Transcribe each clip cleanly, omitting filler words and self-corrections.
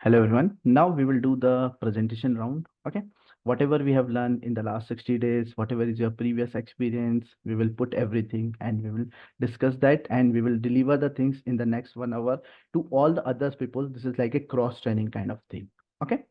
Hello everyone. Now we will do the presentation round. Okay. Whatever we have learned in the last 60 days, whatever is your previous experience, we will put everything and we will discuss that and we will deliver the things in the next 1 hour to all the others people. This is like a cross training kind of thing. Okay.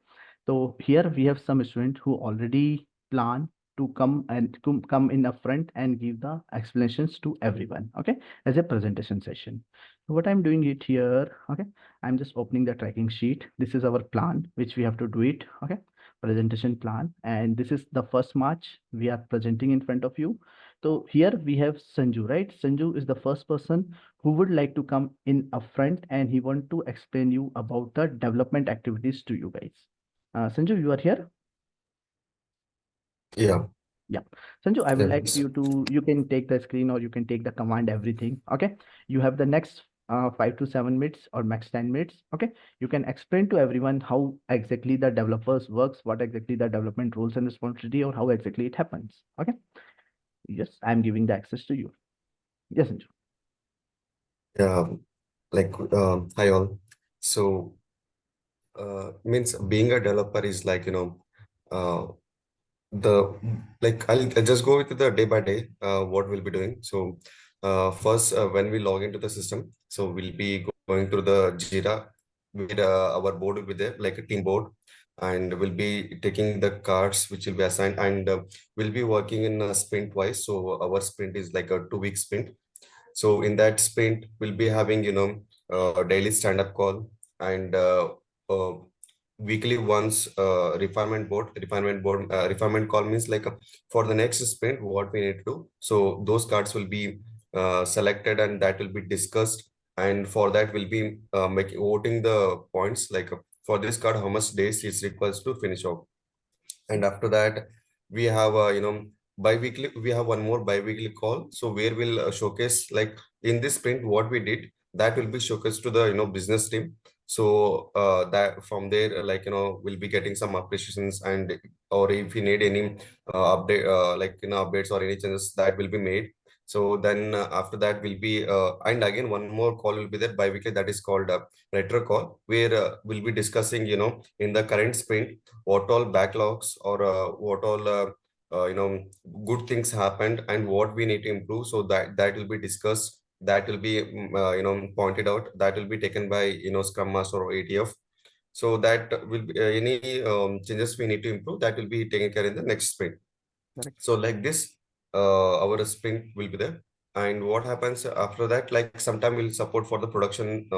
So here we have some students who already plan to come and to come in up front and give the explanations to everyone. Okay. As a presentation session. So what I'm doing it here. Okay. I'm just opening the tracking sheet. This is our plan, which we have to do it. Okay. Presentation plan. And this is the first March we are presenting in front of you. So here we have Sanju, right? Sanju is the first person who would like to come in upfront and he want to explain you about the development activities to you guys. Sanju, you are here? Yeah, Yeah. Sanju, I would like yes. you to, you can take the screen or you can take the command, everything. Okay. You have the next 5 to 7 minutes or max 10 minutes. Okay. You can explain to everyone how exactly the developers works, what exactly the development roles and responsibility or how exactly it happens. Okay. Yes, I'm giving the access to you. Yes, Sanju. Yeah, hi all. So, means being a developer is like, uh, the I'll just go with the day by day, what we'll be doing. So, first, when we log into the system, so we'll be going through the Jira where our board will be there, like a team board, and we'll be taking the cards which will be assigned, and we'll be working in a sprint wise. So, our sprint is like a 2 week sprint. So in that sprint, we'll be having, a daily stand-up call and uh, weekly once refinement call means like for the next sprint, what we need to do. So those cards will be selected and that will be discussed. And for that, we'll be making voting the points like for this card, how much days it requires to finish off. And after that we have bi-weekly, we have one more bi-weekly call, so where we'll showcase like in this sprint what we did, that will be showcased to the business team. So that from there we'll be getting some appreciations, and or if you need any update updates or any changes that will be made. So then after that will be and again one more call will be there bi-weekly, that is called retro call, where we'll be discussing in the current sprint what all backlogs or what all good things happened and what we need to improve, so that will be discussed, that will be pointed out, that will be taken by scrum master or ATF. So that will be any changes we need to improve, that will be taken care in the next sprint. Correct. So like this, our sprint will be there. And what happens after that, like sometime we'll support for the production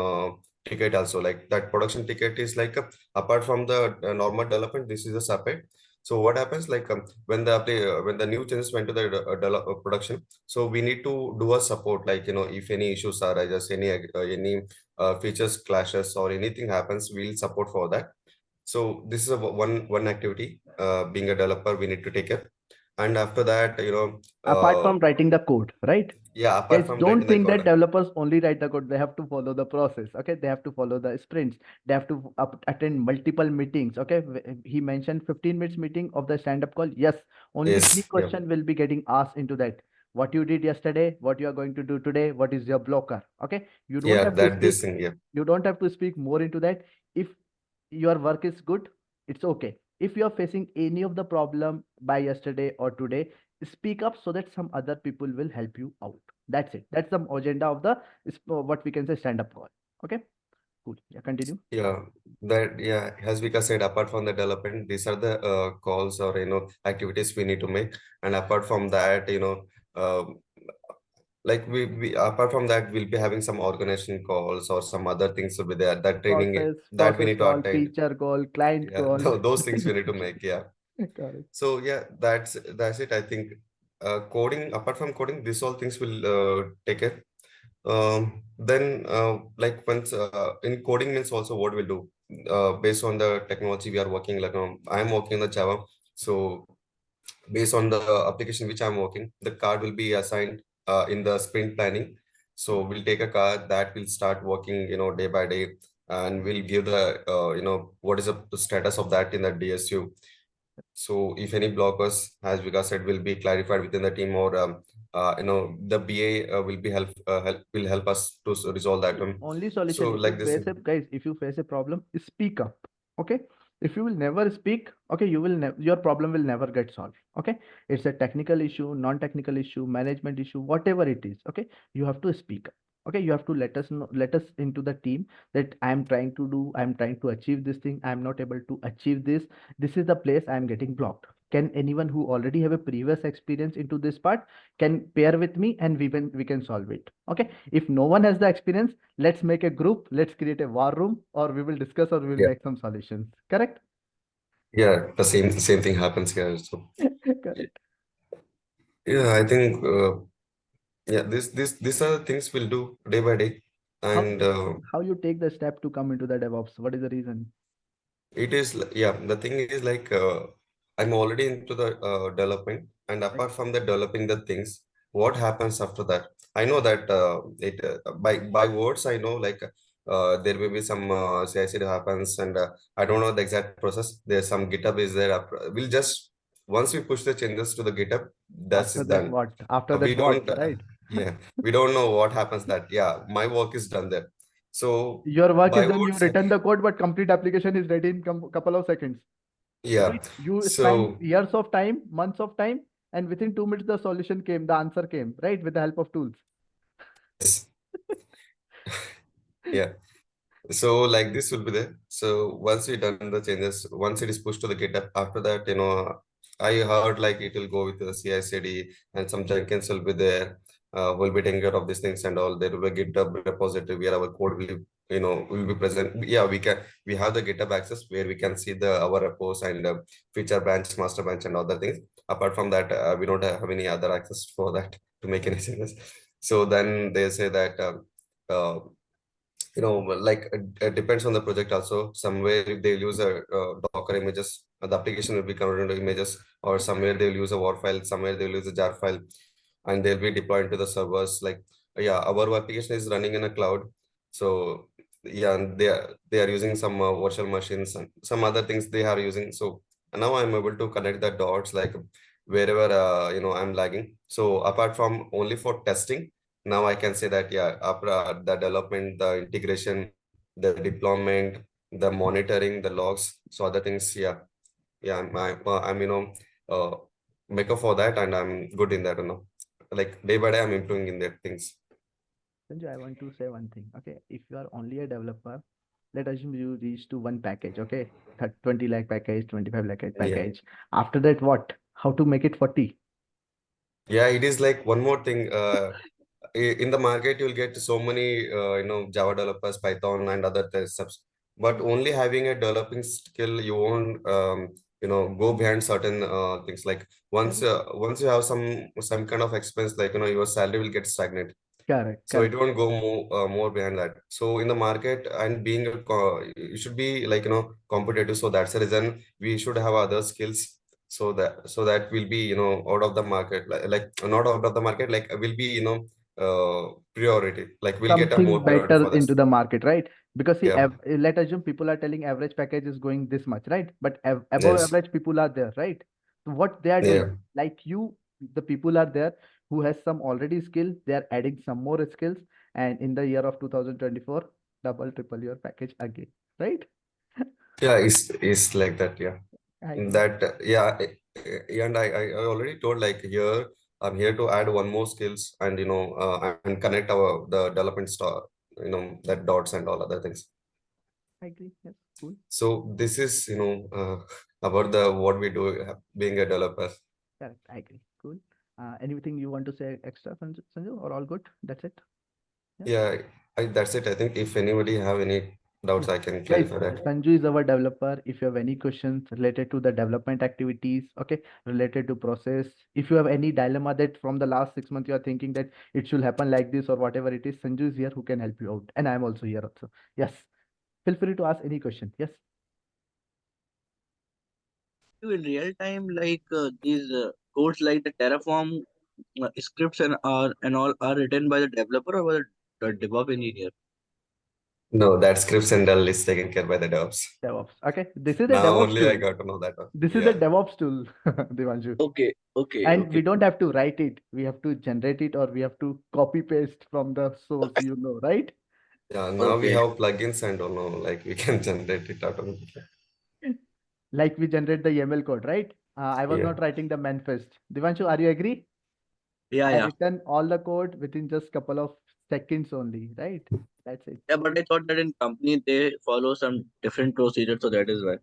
ticket also. Like that production ticket is like apart from the normal development, this is a separate. So what happens like when the new changes went to the production, so we need to do a support, like if any issues arises, any features clashes or anything happens, we'll support for that. So this is a one activity, being a developer we need to take care. And after that, Apart from writing the code, right? yeah, apart Guys, from don't writing the think that code, developers only write the code. They have to follow the process. Okay, they have to follow the sprints. They have to attend multiple meetings. Okay, he mentioned 15 minutes meeting of the stand-up call. Yes, only three yes, yeah, questions will be getting asked into that. What you did yesterday, what you are going to do today, what is your blocker? Okay, you don't yeah, have to that this speak. thing, yeah, You don't have to speak more into that. If your work is good, it's okay. If you are facing any of the problem by yesterday or today, speak up so that some other people will help you out. That's it. That's the agenda of the what we can say stand up call. Okay, cool. Yeah, continue. yeah, that, yeah, as Vika said, apart from the development, these are the calls or activities we need to make. And apart from that, uh, like we apart from that, we'll be having some organization calls or some other things will be there, that training that we Process need to call, attend. feature call, client Yeah, call. those things we need to make, yeah. Correct. So yeah, that's it. I think coding, apart from coding, these all things will take care. Then like once in coding means also what we'll do based on the technology we are working. Like I'm working in the Java, so based on the application which I'm working, the card will be assigned in the sprint planning. So we'll take a card that will start working, day by day, and we'll give the what is the status of that in the DSU. So if any blockers, as Vikas said, will be clarified within the team, or the BA will help us to resolve that one. Only So solution, if you like this. face a, guys, if you face a problem, speak up. Okay. If you will never speak, okay, your problem will never get solved. Okay. It's a technical issue, non-technical issue, management issue, whatever it is. Okay. You have to speak up. Okay. You have to let us know, let us into the team that I'm trying to achieve this thing. I'm not able to achieve this. This is the place I'm getting blocked. Can anyone who already have a previous experience into this part can pair with me, and we can solve it. Okay. If no one has the experience, let's make a group, let's create a war room, or we will discuss, or we will Yeah, make some solutions. Correct? yeah, the same thing happens here. So Correct. yeah, I think yeah, these are the things we'll do day by day, How and how you take the step to come into the DevOps? What is the reason? it is yeah. The thing is like I'm already into the development, and Right. apart from the developing the things, what happens after that? I know that it by words I know like there will be some CI/CD happens, and I don't know the exact process. There's some GitHub is there. We'll just once we push the changes to the GitHub, that's After is that, done. what? After We that, what? don't Right? yeah, we don't know what happens that yeah, my work is done there. So Your work is by done, you words, return the code, but complete application is ready in couple of seconds. yeah. You spent So years of time, months of time, and within 2 minutes the solution came, the answer came, right? With the help of tools. yes, yeah. So like this will be there. So once we done the changes, once it is pushed to the GitHub, after that, I heard like it will go with the CI/CD and some Jenkins will be there. Will be taking care of these things and all. There will be a GitHub repository where our code will be present. Yeah, we have the GitHub access where we can see the our repos and feature branch, master branch, and other things. Apart from that, we don't have any other access for that to make any changes. So then they say that. Uh, like it depends on the project also. Somewhere if they'll use a Docker images, the application will be converted into images, or somewhere they'll use a war file, somewhere they'll use a jar file, and they'll be deployed to the servers. Like yeah, our application is running in a cloud, so yeah, and they are using some virtual machines and some other things they are using. So now I'm able to connect the dots like wherever I'm lagging. So apart from only for testing, now I can say that yeah, after the development, the integration, the deployment, the monitoring, the logs, so other things, yeah, yeah, I'm uh, maker for that, and I'm good in that, like day by day I'm improving in that things. Sanjay, I want to say one thing. Okay, if you are only a developer, let us assume you reach to one package. Okay, 20 lakh package, 25 lakh Yeah, package. After that, what? How to make it 40? yeah, it is like one more thing. In the market you'll get so many Java developers, Python and other stuff, but only having a developing skill you won't go behind certain things. Like once Correct, once you have some kind of expense, like your salary will get stagnant, correct, so it correct. won't go more behind that. So in the market and being you should be like competitive, so that's the reason we should have other skills, so that will be out of the market, like not out of the market, like will be priority, like we'll get a Something more priority better for into this. the market, right? Because see, Yeah, let assume people are telling average package is going this much, right? But above yes, average people are there, right? So what they are yeah, doing, like you, the people are there who has some already skill, they are adding some more skills, and in the year of 2024, double, triple your package again, right? yeah, it's like that, yeah. I agree. That yeah, and I already told like here I'm here to add one more skills, and and connect our the development star, that dots and all other things. I agree. Yes, cool. So this is about the what we do being a developer. Correct. I agree. Cool. Anything you want to say extra, Sanju, or all good? That's it. Yeah. Yeah, that's it. I think if anybody have any Yeah. doubts, I can Guys, clarify that. Sanju is our developer. If you have any questions related to the development activities, okay, related to process, if you have any dilemma that from the last 6 months you are thinking that it should happen like this or whatever it is, Sanju is here who can help you out. And I'm also here also. Yes. Feel free to ask any question. Yes. You in real time like these codes like the Terraform scripts and all are written by the developer or by the DevOps engineer? No, that scripts and all is taken care by the DevOps. DevOps. Okay, this is the Now DevOps only I tool. got to know that one. This is the Yeah. DevOps tool, Devanshu. Okay, okay, And we okay. don't have to write it. We have to generate it, or we have to copy paste from the source, right? Yeah. Now we Okay. have plugins and all, no, like we can generate it automatically. Like we generate the YAML code, right? I was Yeah. not writing the manifest. Devanshu, are you agree? Yeah, I yeah. written all the code within just couple of seconds only, right? That's it. Yeah, but I thought that in company they follow some different procedure, so that is why.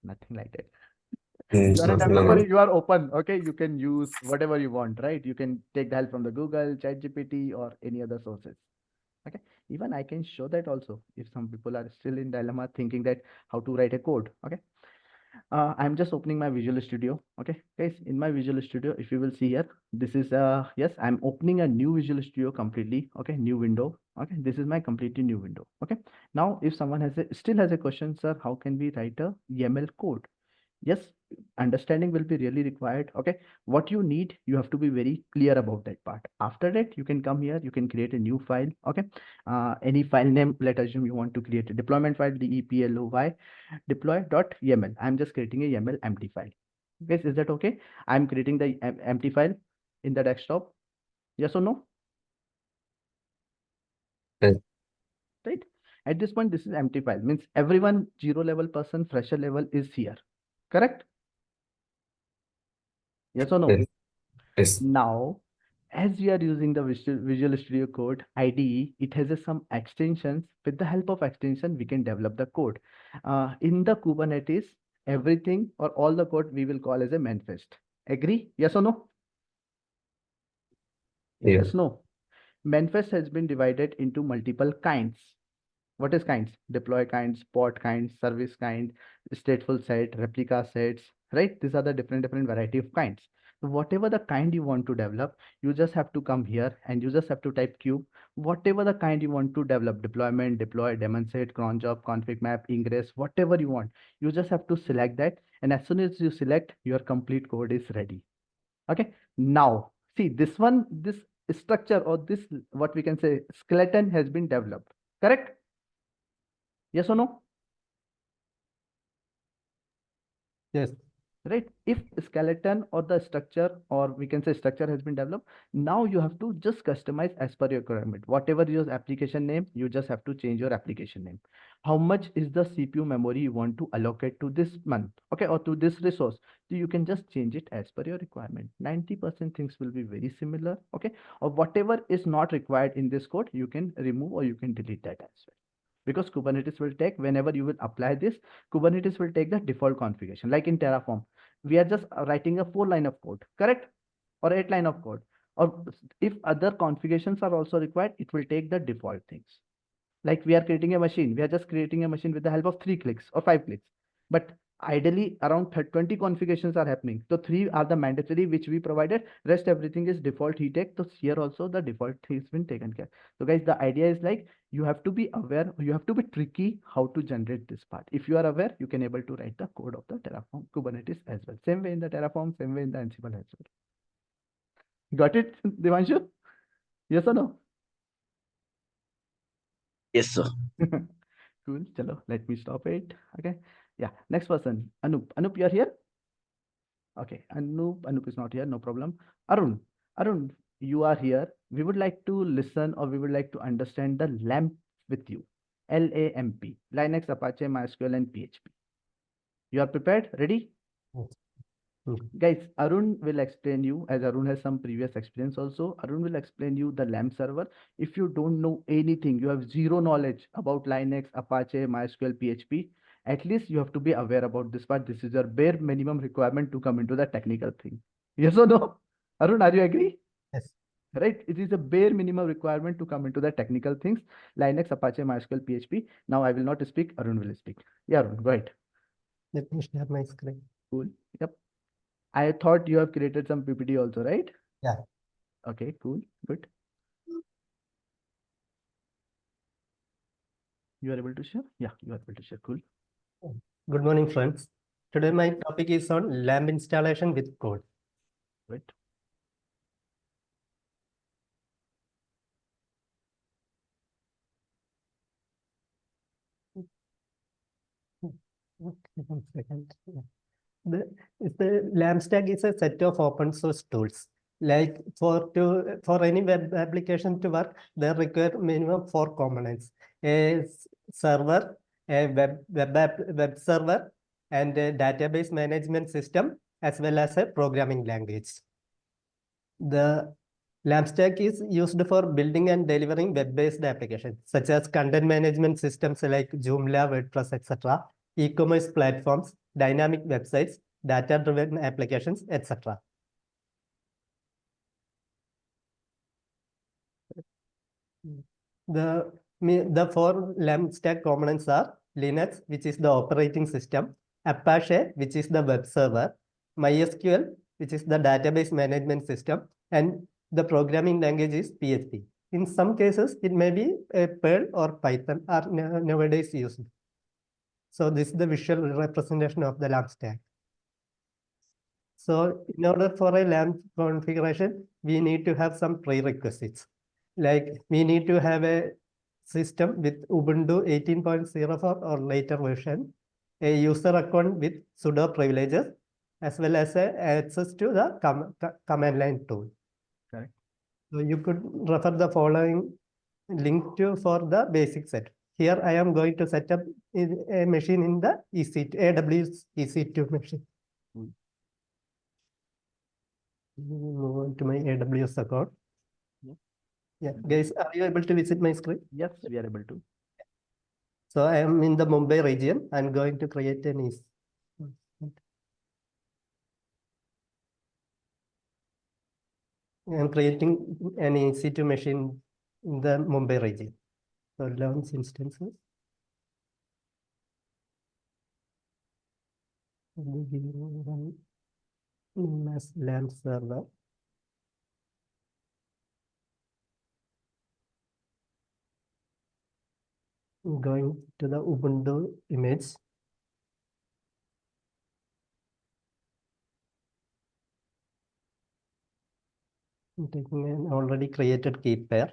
Nothing like that. Mm, You it's are a nothing like developer, that. you are open, okay? You can use whatever you want, right? You can take the help from the Google, ChatGPT, or any other sources. Okay. Even I can show that also if some people are still in dilemma thinking that how to write a code. Okay. I'm just opening my Visual Studio. Okay, guys, in my Visual Studio, if you will see here, this is yes, I'm opening a new Visual Studio completely. Okay, new window. Okay, this is my completely new window. Okay, now if someone still has a question, sir, how can we write a YAML code? Yes, understanding will be really required. Okay, what you need, you have to be very clear about that part. After that, you can come here, you can create a new file. Okay, any file name, let's assume you want to create a deployment file, deploy deploy.yaml. I'm just creating a YAML empty file. Guys, is that okay? I'm creating the empty file in the desktop. Yes or no? Yes. Right, at this point, this is empty file, means everyone zero level person, fresher level is here, correct? Yes or no? Yes. Yes. Now, as we are using the Visual Studio Code IDE, it has some extensions. With the help of extension, we can develop the code. In the Kubernetes, everything or all the code we will call as a manifest. Agree? Yes or no? Yeah. Yes, no. Manifest has been divided into multiple kinds. What is kinds? Deploy kinds, pod kinds, service kind, stateful set, replica sets, right? These are the different variety of kinds. So whatever the kind you want to develop, you just have to come here and you just have to type cube. Whatever the kind you want to develop, deployment, deploy, demonstrate, cron job, config map, ingress, whatever you want, you just have to select that. And as soon as you select, your complete code is ready. Okay. Now, see this one, this structure or this, what we can say, skeleton has been developed. Correct? Yes or no? Yes. Right, if skeleton or the structure, or we can say structure, has been developed, now you have to just customize as per your requirement. Whatever your application name, you just have to change your application name. How much is the CPU memory you want to allocate to this month, okay, or to this resource? So you can just change it as per your requirement. 90% things will be very similar. Okay, or whatever is not required in this code, you can remove or you can delete that as well, because Kubernetes will take, whenever you will apply this, Kubernetes will take the default configuration. Like in Terraform, we are just writing a 4 line of code, correct? Or 8 line of code. Or if other configurations are also required, it will take the default things. Like we are creating a machine, we are just creating a machine with the help of 3 clicks or 5 clicks. But ideally around 20 configurations are happening. So 3 are the mandatory which we provided. Rest everything is default he take. So here also the default thing has been taken care. So guys, the idea is like you have to be aware, you have to be tricky how to generate this part. If you are aware, you can able to write the code of the Terraform Kubernetes as well. Same way in the Terraform, same way in the Ansible as well. Got it, Devanshu? Yes or no? Yes, sir. Cool. Chalo, let me stop it. Okay. Yeah. Next person, Anup. Anup, you are here? Okay. Anup is not here. No problem. Arun, you are here. We would like to listen, or we would like to understand the LAMP with you. LAMP, Linux, Apache, MySQL, and PHP. You are prepared? Ready? Yes. Mm. Guys, Arun will explain you, as Arun has some previous experience also. Arun will explain you the LAMP server. If you don't know anything, you have zero knowledge about Linux, Apache, MySQL, PHP, at least you have to be aware about this part. This is your bare minimum requirement to come into the technical thing. Yes or no? Arun, are you agree? Yes. Right? It is a bare minimum requirement to come into the technical things. Linux, Apache, MySQL, PHP. Now I will not speak. Arun will speak. Yeah, Arun, go ahead. Let me share my screen. Cool. Yep. I thought you have created some PPT also, right? Yeah. Okay, cool, good. You are able to share? Yeah, you are able to share. Cool. Good morning, friends. Today my topic is on LAMP installation with code. Right. Okay, 1 second. Yeah. The LAMP stack is a set of open source tools. Like for any web application to work, they require minimum 4 components: a server, a web server, and a database management system, as well as a programming language. The LAMP stack is used for building and delivering web-based applications, such as content management systems like Joomla, WordPress, etc., e-commerce platforms, dynamic websites, data-driven applications, etc. The 4 LAMP stack components are Linux, which is the operating system, Apache, which is the web server, MySQL, which is the database management system, and the programming language is PHP. In some cases, it may be Perl or Python are nowadays used. So this is the visual representation of the LAMP stack. So in order for a LAMP configuration, we need to have some prerequisites. Like we need to have a system with Ubuntu 18.04 or later version, a user account with sudo privileges, as well as access to the command line tool. Correct. So you could refer the following link to for the basic set. Here I am going to set up a machine in the AWS EC2 machine. Move on to my AWS account. Yeah, guys, are you able to visit my screen? Yes, we are able to. So I am in the Mumbai region. I'm going to create an I'm creating an EC2 machine in the Mumbai region. So launch instances. Run mass LAMP server. Going to the Ubuntu image. I'm taking an already created key pair.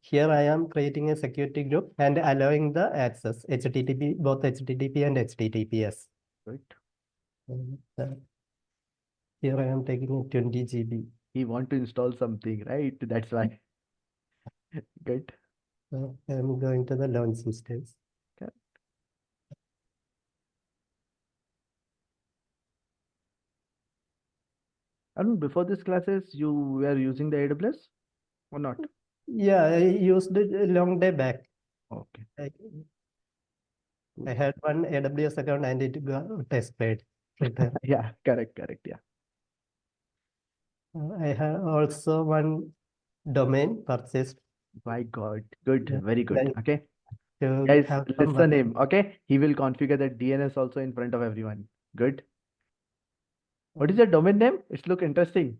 Here I am creating a security group and allowing the access HTTP, both HTTP and HTTPS. Right. And, here I am taking a 20 GB. He want to install something, right? That's why. Good. So I'm going to the launch instance. Okay. Arun, before this classes, you were using the AWS or not? Yeah, I used it a long day back. Okay. I had one AWS account and it got expired. Yeah, correct, yeah. I have also one domain purchased. My God, good, Yeah, very good. like Okay, to guys, have some listen him. Okay, he will configure the DNS also in front of everyone. Good. What is your domain name? It look interesting.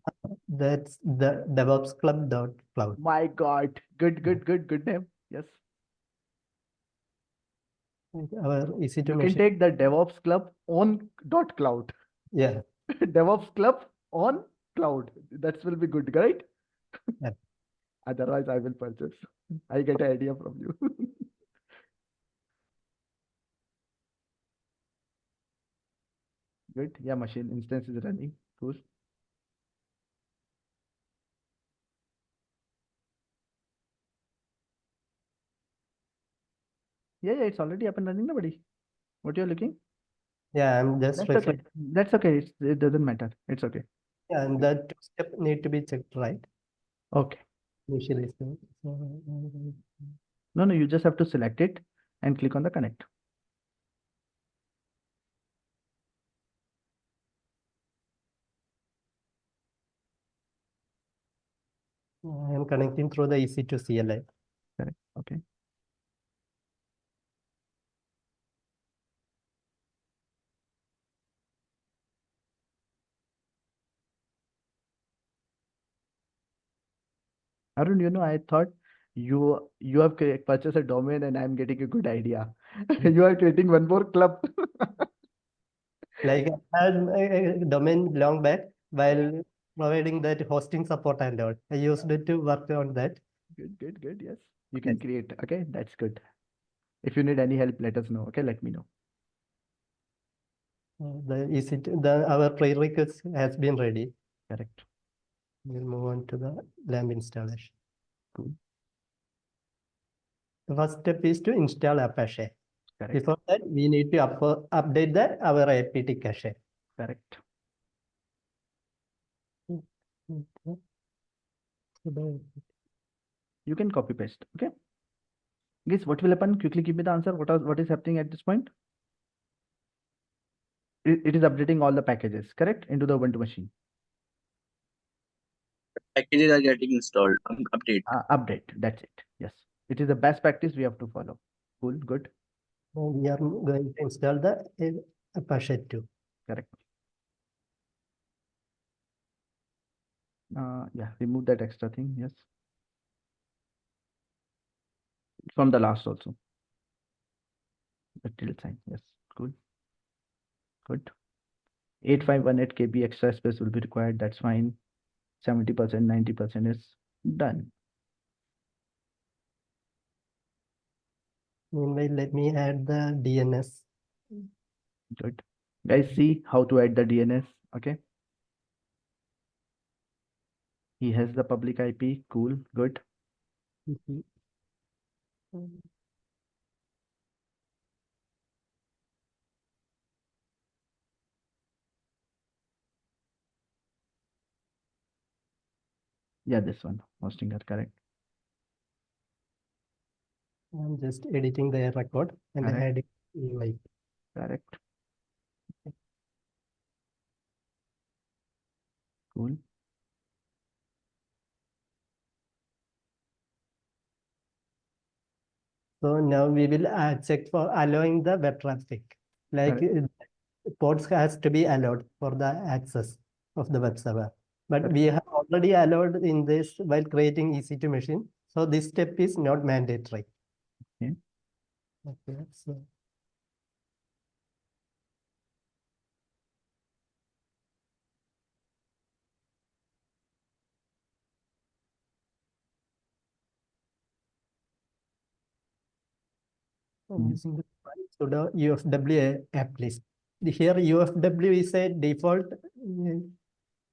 That's the DevOpsClub.cloud. My God, good name. Yes. Our EC2 You can machine. take the DevOps Club on .cloud. Yeah. DevOps Club on cloud. That will be good, right? Yeah. Otherwise, I will purchase. I get an idea from you. Good. Yeah, machine instance is running. Cool. Yeah, it's already up and running, nobody. What you're looking? Yeah, I'm just That's okay. That's okay. It doesn't matter. It's okay. Yeah, and that two-step need to be checked, right? Okay. Initially. No, you just have to select it and click on the connect. I am connecting through the EC2 CLI. Correct. Okay. Arun, I thought you have purchased a domain and I'm getting a good idea. You are creating one more club. Like I had a domain long back while providing that hosting support and all. I used it to work on that. Good. Yes. You can create. Okay, that's good. If you need any help, let us know. Okay, let me know. Our prerequisite has been ready. Correct. We'll move on to the LAMP installation. Cool. The first step is to install Apache. Correct. Before that, we need to update our APT cache. Correct. You can copy paste. Okay. Guys, what will happen? Quickly give me the answer. What is happening at this point? It is updating all the packages, correct, into the Ubuntu machine. Packages are getting installed. Update. Update. That's it. Yes. It is the best practice we have to follow. Cool. Good. Now we are going to install the Apache 2. Correct. Yeah. Remove that extra thing. Yes. From the last also. The tilde sign. Yes. Cool. Good. 8518 KB extra space will be required. That's fine. 70%, 90% is done. Meanwhile, let me add the DNS. Good. Guys, see how to add the DNS. Okay. He has the public IP. Cool. Good. Yeah, this one. Hosting are correct. I'm just editing the record and Correct. adding UI. Correct. Cool. So now we will check for allowing the web traffic. Like ports has to be allowed for the access of the web server. But we have already allowed in this while creating EC2 machine. So this step is not mandatory. Okay. Okay, so I'm using the sudo UFW app list. Here UFW is a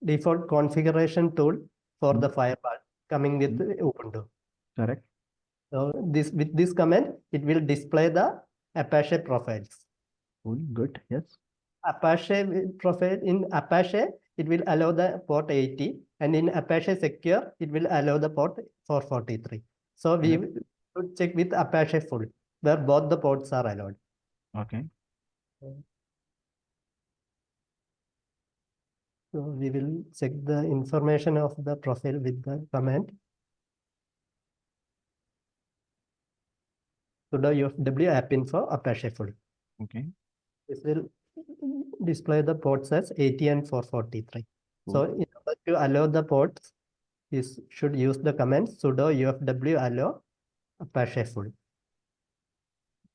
default configuration tool for the firewall coming with Ubuntu. Correct. So with this command, it will display the Apache profiles. Cool. Good. Yes. Apache profile in Apache, it will allow the port 80, and in Apache Secure, it will allow the port 443. So we should check with Apache full, where both the ports are allowed. Okay. So we will check the information of the profile with the command sudo UFW app info Apache full. Okay. This will display the ports as 80 and 443. So in order to allow the ports, this should use the command sudo UFW allow Apache full.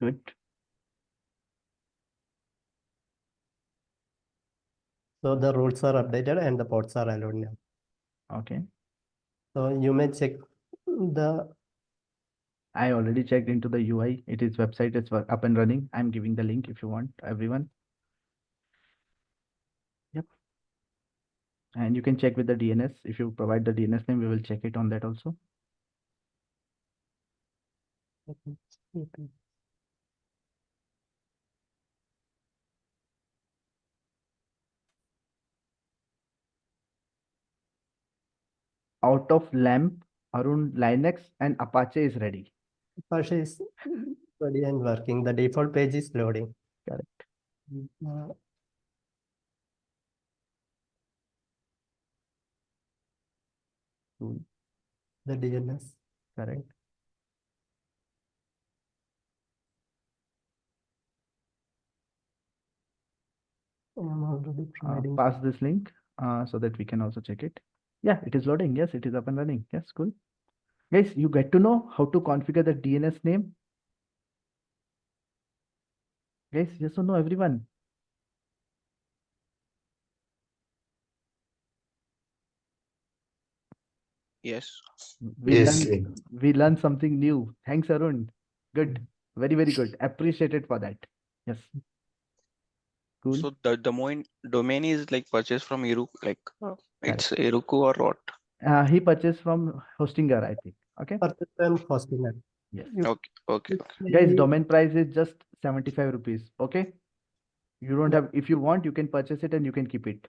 Good. So the rules are updated and the ports are allowed now. Okay. So you may check the. I already checked into the UI. It is website is up and running. I'm giving the link if you want, everyone. Yep. And you can check with the DNS. If you provide the DNS name, we will check it on that also. Out of LAMP, Arun, Linux and Apache is ready. Apache is ready and working. The default page is loading. Correct. Cool. The DNS. Correct. I'm already providing. Pass this link so that we can also check it. Yeah, it is loading. Yes, it is up and running. Yes, cool. Guys, you get to know how to configure the DNS name. Guys, yes or no, everyone? Yes. Yes. We learned something new. Thanks, Arun. Good. Very, very good. Appreciated for that. Yes. Cool. So the domain is like purchased from Heroku, like it's Correct. Heroku or what? He purchased from Hostinger, I think. Okay. Purchase and hosting that. Yes. You Okay, okay, it okay. Guys, may- domain price is just 75 rupees. Okay. You don't have, if you want, you can purchase it and you can keep it.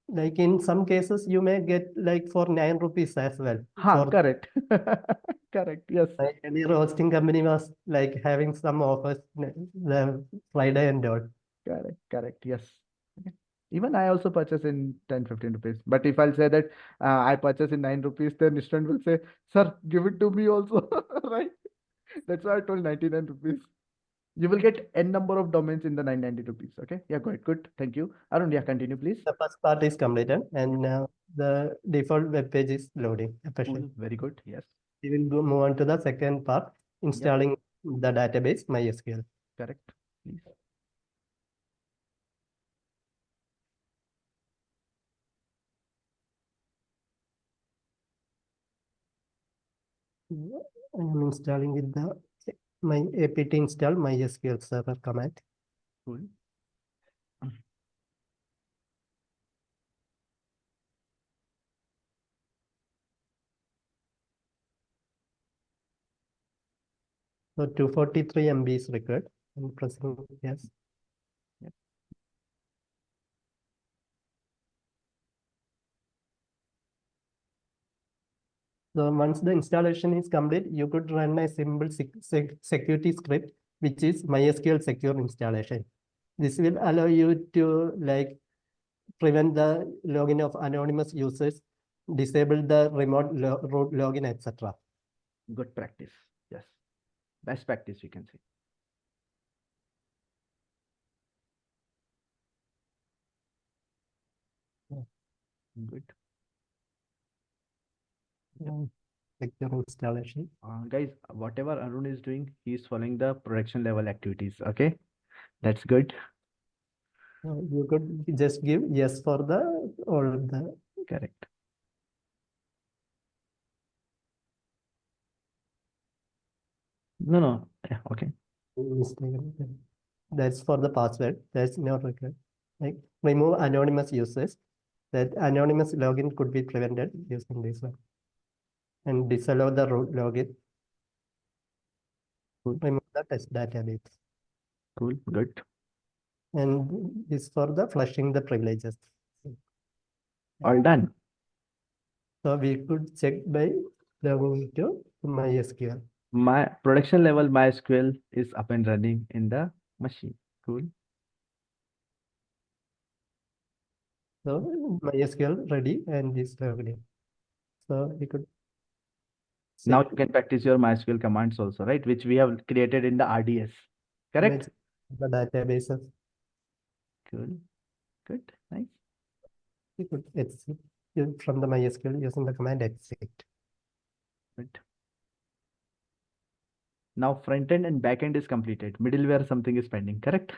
like in some cases, you may get like for 9 rupees as well. For Correct. Correct. Yes. my earlier hosting company was like having some offers the Friday and all. Correct. Correct. Yes. Okay. Even I also purchase in 10-15 rupees. But if I'll say that I purchase in 9 rupees, then student will say, sir, give it to me also. Right? That's why I told 99 rupees. You will get n number of domains in the 990 rupees. Okay. Yeah, go ahead. Good. Thank you. Arun, yeah, continue, please. The first part is completed, and now the default web page is loading. Cool. Very good. Yes. We will move on to the second part, installing the database MySQL. Correct. Please. I am installing with the my apt install MySQL server command. Cool. So 243 MB is required. I'm pressing yes. Yep. So once the installation is complete, you could run a simple security script, which is MySQL secure installation. This will allow you to like prevent the login of anonymous users, disable the remote root login, etc. Good practice. Yes. Best practice, we can say. Good. Secure installation. Guys, whatever Arun is doing, he's following the production level activities. Okay. That's good. You could just give yes for the all the Correct. No, no. Yeah, okay. mistake. That's for the password. That's not required. Like remove anonymous users. That anonymous login could be prevented using this one. And disallow the root login. Cool. Remove the test database. Cool. Good. And this for the flushing the privileges. All done. So we could check by logging to MySQL. My production level MySQL is up and running in the machine. Cool. So MySQL ready and this logged in. So we could Now check you can practice your MySQL commands also, right? Which we have created in the RDS. Correct? the databases. Cool. Good. Nice. We could exit from the MySQL using the command exit. Good. Now front end and back end is completed. Middleware something is pending, correct?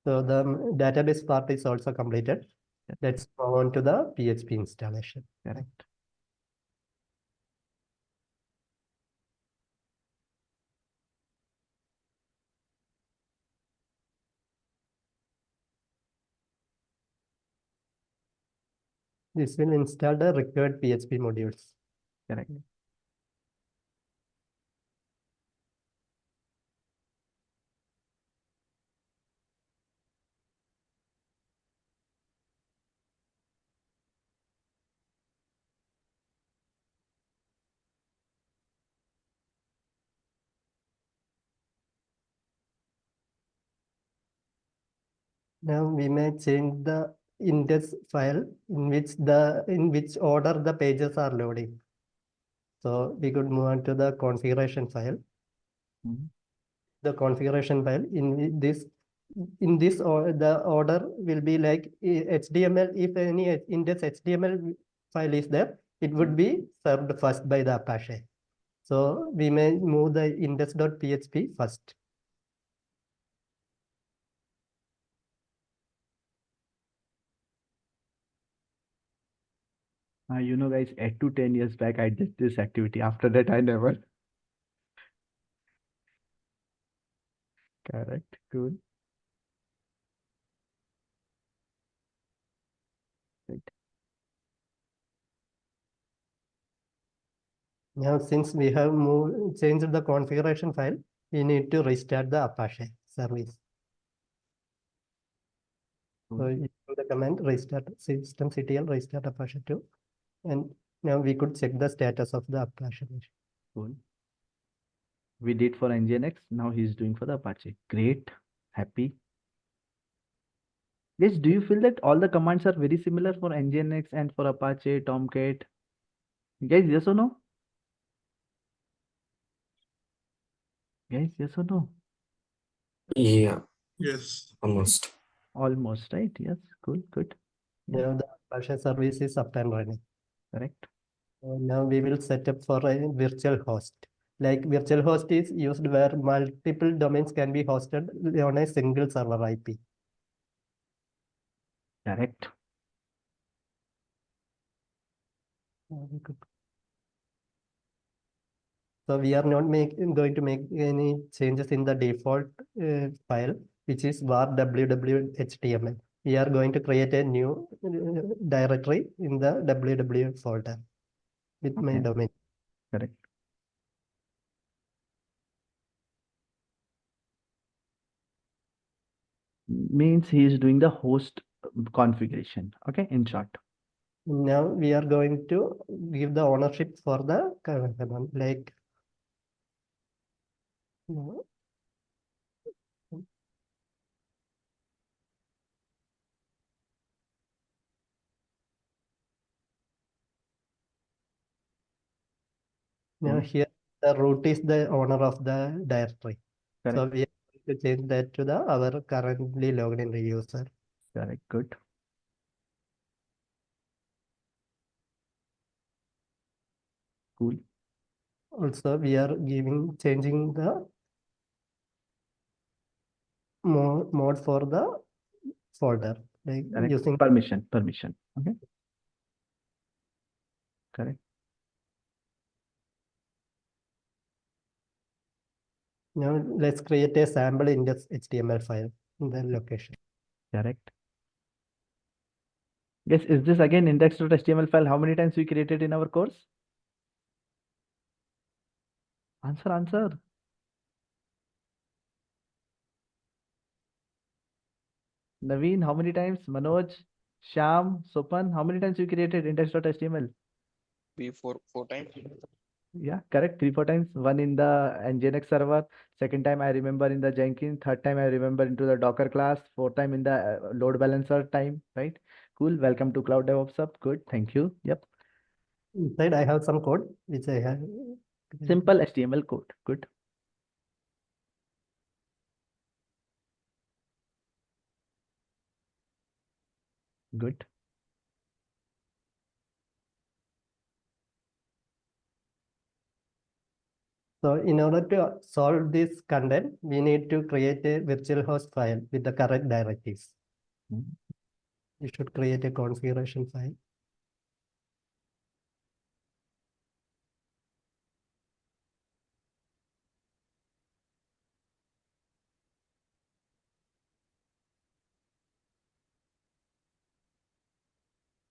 So the database part is also completed. Yes. Let's move on to the PHP installation. Correct. This will install the required PHP modules. Correct. Now we may change the index file in which order the pages are loading. So we could move on to the configuration file. Mhm. The configuration file in this or the order will be like HTML. If any index HTML file is there, it would be served first by the Apache. So we may move the index.php first. You know, guys, 8 to 10 years back, I did this activity. After that, I never. Correct. Good. Right. Now, since we have changed the configuration file, we need to restart the Apache service. So Cool. you do the command restart systemctl restart Apache 2, and now we could check the status of the Apache machine. Cool. We did for Nginx. Now he's doing for the Apache. Great. Happy. Yes, do you feel that all the commands are very similar for Nginx and for Apache, Tomcat? Guys, yes or no? Guys, yes or no? Yeah, Yes. almost. Almost, right? Yes. Cool. Good. Yeah. Now the Apache service is up and running. Correct. Now we will set up for a virtual host. Like virtual host is used where multiple domains can be hosted on a single server IP. Correct. So we are not going to make any changes in the default file, which is var www.html. We are going to create a new directory in the www folder with my Okay. domain. Correct. Means he is doing the host configuration. Okay, in short. Now we are going to give the ownership for the command, like now Cool. here the root is the owner of the directory. So Correct. we are going to change that to the our currently logged in user. Correct. Good. Cool. Also, we are changing the mode for the folder, like Correct. using Permission. Okay. Correct. now let's create a sample index HTML file in the location. Correct. Yes, is this again index.html file? How many times we created in our course? Answer. Naveen, how many times? Manoj, Sham, Sopan, how many times we created index.html? Four times. Yeah, correct. 3, 4 times. One in the Nginx server. Second time I remember in the Jenkins. Third time I remember into the Docker class. Fourth time in the load balancer time. Right? Cool. Welcome to CloudDevOpsHuB. Good. Thank you. Yep. Inside, I have some code which I have. Simple HTML code. Good. Good. So in order to solve this content, we need to create a virtual host file with the correct directives. Mm. We should create a configuration file.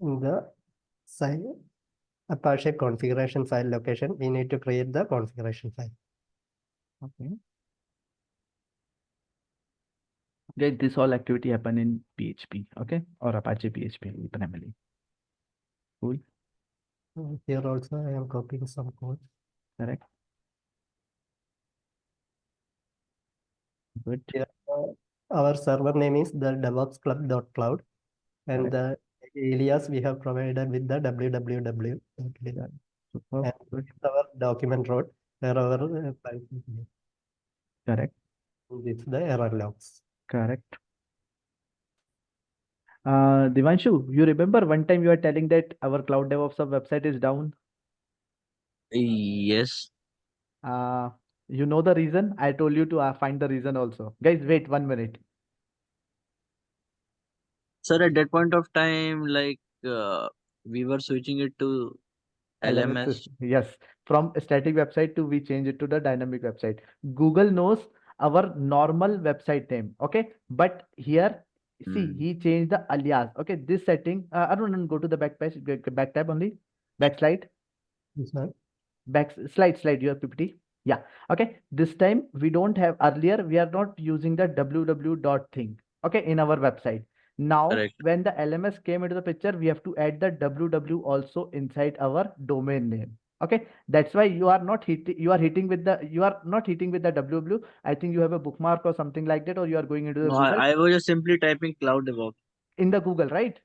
In the site Apache configuration file location, we need to create the configuration file. Okay. Guys, this all activity happen in PHP. Okay. Or Apache PHP primarily. Cool. Here also I am copying some code. Correct. Good. Here, our server name is the DevOpsClub.cloud, and the alias we have provided with the www. Yeah. And Superb. Good. this is our document road where our file is here. Correct. This is the error logs. Correct. Divanshu, you remember one time you were telling that our Cloud DevOps website is down? Yes. You know the reason? I told you to find the reason also. Guys, wait 1 minute. Sir, at that point of time, like we were switching it to LMS. Yes, from static website to we change it to the dynamic website. Google knows our normal website name. Okay, but here see he changed the alias. Okay, this setting. Arun, go to the back page, back tab only, back slide. This one. Back slide your PPT. Yeah. Okay. This time we don't have, earlier we are not using the www dot thing. Okay, in our website. Now Correct. when the LMS came into the picture, we have to add the www also inside our domain name. Okay, that's why you are not hitting, you are not hitting with the www. I think you have a bookmark or something like that, or you are going into the No, Google, I was just simply typing Cloud DevOps. in the Google, right?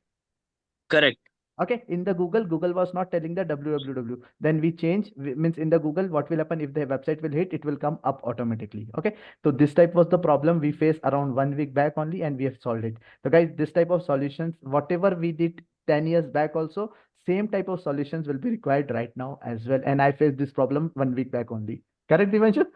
Correct. Okay, in the Google was not telling the www. Then we change, means in the Google, what will happen if the website will hit, it will come up automatically. Okay, so this type was the problem we faced around 1 week back only, and we have solved it. So guys, this type of solutions, whatever we did 10 years back also, same type of solutions will be required right now as well. And I faced this problem 1 week back only. Correct, Divanshu?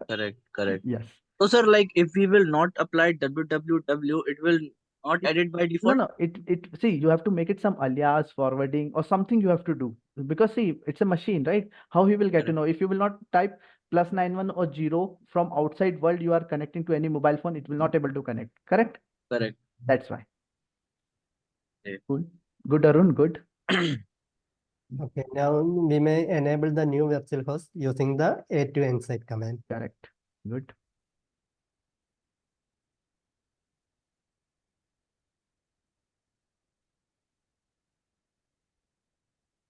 Correct. Yes. So sir, like if we will not apply www, it will not It- edit by No, default. no, it see, you have to make it some alias, forwarding, or something you have to do, because see, it's a machine, right? How he will get to Correct. know if you will not type +91 or 0 from outside world, you are connecting to any mobile phone, it will not able to connect. Correct? Correct. That's why. Okay. Cool. Good, Arun. Good. Okay, now we may enable the new virtual host using the A2 inside command. Correct. Good.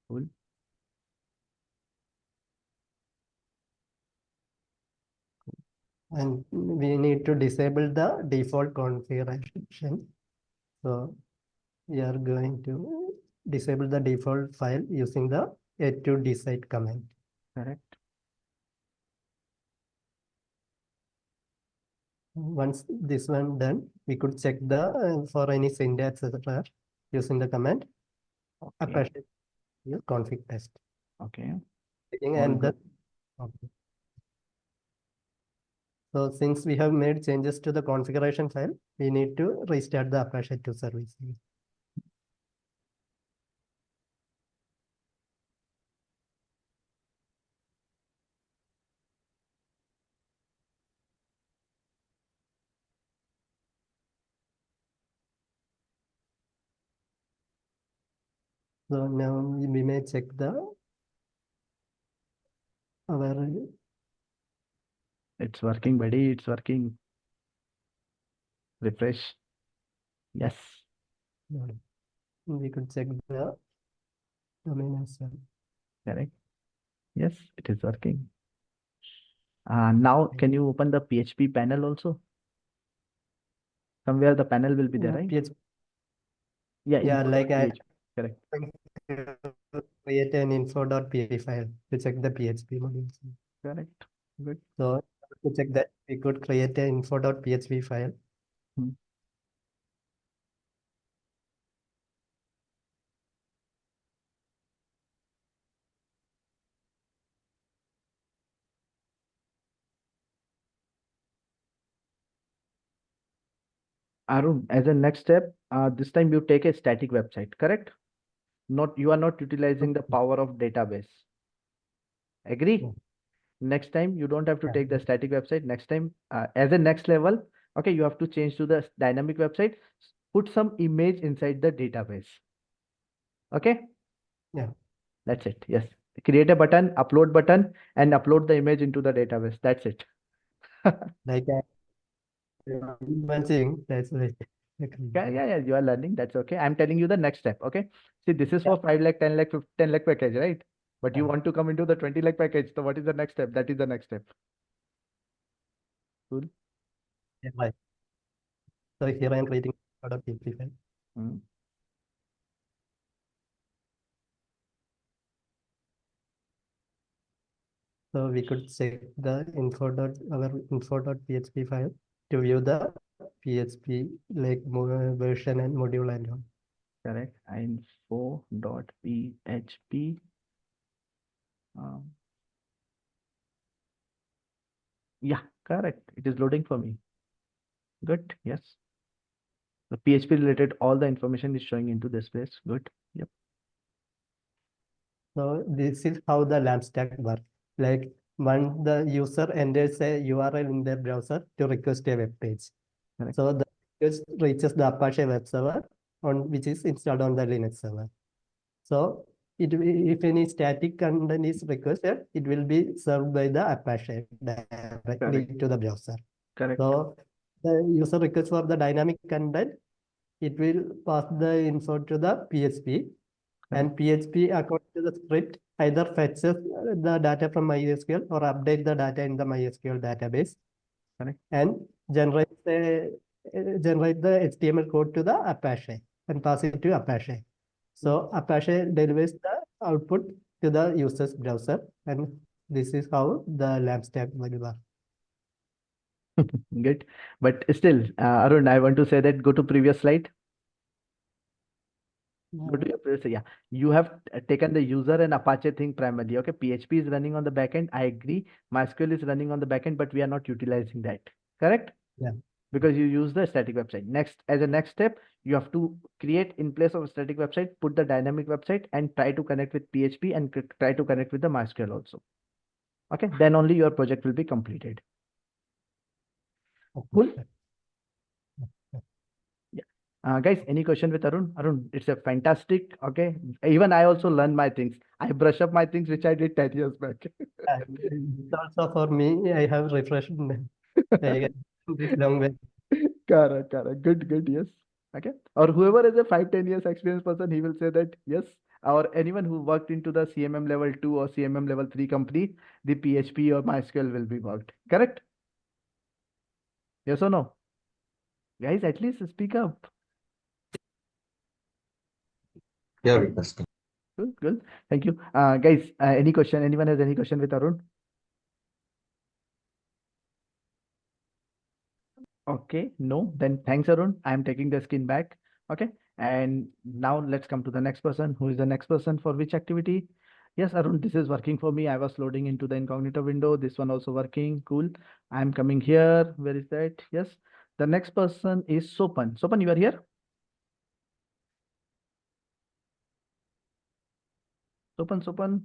Cool. And we need to disable the default configuration. So we are going to disable the default file using the A2 decide command. Correct. Once this one done, we could check the for any syntax error using the command Okay. appreciate your config test. Okay. And the okay. So since we have made changes to the configuration file, we need to restart the Apache 2 service. So now we may check the our It's working, buddy. It's working. Refresh. Yes. we could check the domain as well. Correct. Yes, it is working. Now can you open the PHP panel also? Somewhere the panel will be there, right? PHP, Yeah, yeah, like I info.php. Correct. create an info.php file to check the PHP modules. Correct. Good. So to check that, we could create an info.php file. Arun, as a next step, this time you take a static website, correct? You are not utilizing the power of database. Agree? Yeah. Next time you don't have to Yeah. take the static website. Next time, as a next level, okay, you have to change to the dynamic website. Put some image inside the database. Okay? Yeah. That's it. Yes. Create a button, upload button, and upload the image into the database. That's it. Like one thing, that's right. Yeah, you are learning. That's okay. I'm telling you the next step. Okay. See, this is for 5 lakh, 10 lakh, 10 lakh package, right? But you Yeah. want to come into the 20 lakh package. So what is the next step? That is the next step. Cool. Yeah, right. So here I am creating .php file. Mm. So we could check the info.php file to view the PHP like version and module and all. Correct. Info.php. Yeah, correct. It is loading for me. Good. Yes. The PHP related, all the information is showing into this place. Good. Yep. So this is how the LAMP stack works. Like once the user enters a URL in their browser to request a web page. Correct. So the request reaches the Apache web server on which is installed on the Linux server. So if any static content is requested, it will be served by the Apache directly Correct. to the browser. Correct. So the user request for the dynamic content, it will pass the info to the PHP, and PHP according to the script either fetches the data from MySQL or update the data in the MySQL database. Correct. And generate the HTML code to the Apache and pass it to Apache. So Apache delivers the output to the user's browser, and this is how the LAMP stack will work. Good. But still, Arun, I want to say that go to previous slide. Go to your previous, yeah. You have taken the user and Apache thing primarily. Okay, PHP is running on the backend. I agree. MySQL is running on the backend, but we are not utilizing that. Correct? Yeah. Because you use the static website. Next, as a next step, you have to create in place of a static website, put the dynamic website and try to connect with PHP and try to connect with the MySQL also. Okay, then only your project will be completed. Cool. Guys, any question with Arun? Arun, it's a fantastic. Okay, even I also learn my things. I brush up my things which I did 10 years back. Also for me, I have refreshed this long way. Correct, correct. Good, good. Yes. Okay. Or whoever has a 5-10 years experience person, he will say that yes. Or anyone who worked into the CMM level 2 or CMM level 3 company, the PHP or MySQL will be worked. Correct? Yes or no? Guys, at least speak up. Yeah, Vikas. Good, good. Thank you. Guys, any question? Anyone has any question with Arun? Okay, no, then thanks, Arun. I'm taking the skin back. Okay, and now let's come to the next person. Who is the next person for which activity? Yes, Arun, this is working for me. I was loading into the incognito window. This one also working. Cool. I'm coming here. Where is that? Yes. The next person is Sopan. Sopan, you are here? Sopan.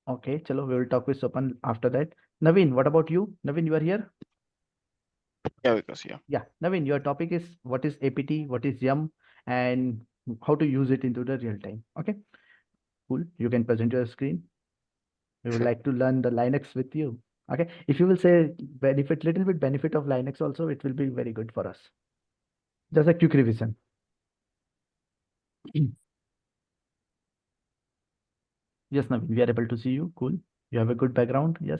Okay, chalo, we will talk with Sopan after that. Naveen, what about you? Naveen, you are here? Yeah, because yeah. Yeah, Naveen, your topic is what is APT, what is YUM, and how to use it into the real time. Okay, cool. You can present your screen. We would like to learn the Linux with you. Okay, if you will say little bit benefit of Linux also, it will be very good for us. Just a quick revision. Yes, Naveen, we are able to see you. Cool. You have a good background. Yes.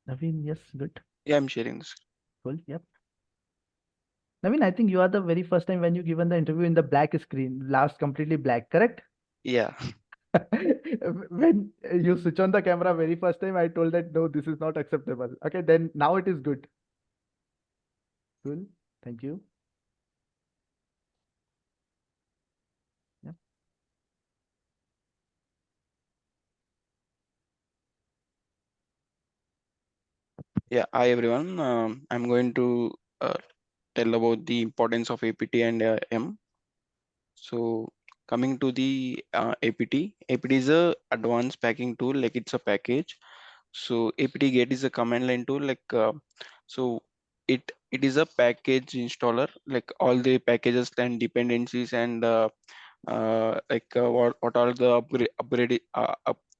Naveen, yes, good. Yeah, I'm sharing this. Cool. Yep. Naveen, I think you are the very first time when you given the interview in the black screen, last completely black, correct? Yeah. When you switch on the camera very first time, I told that no, this is not acceptable. Okay, then now it is good. Cool. Thank you. Yeah. Yeah. Hi everyone. I'm going to tell about the importance of APT and M. So coming to the APT is a advanced packing tool, like it's a package. So APT get is a command line tool, like so it is a package installer, like all the packages and dependencies and what are the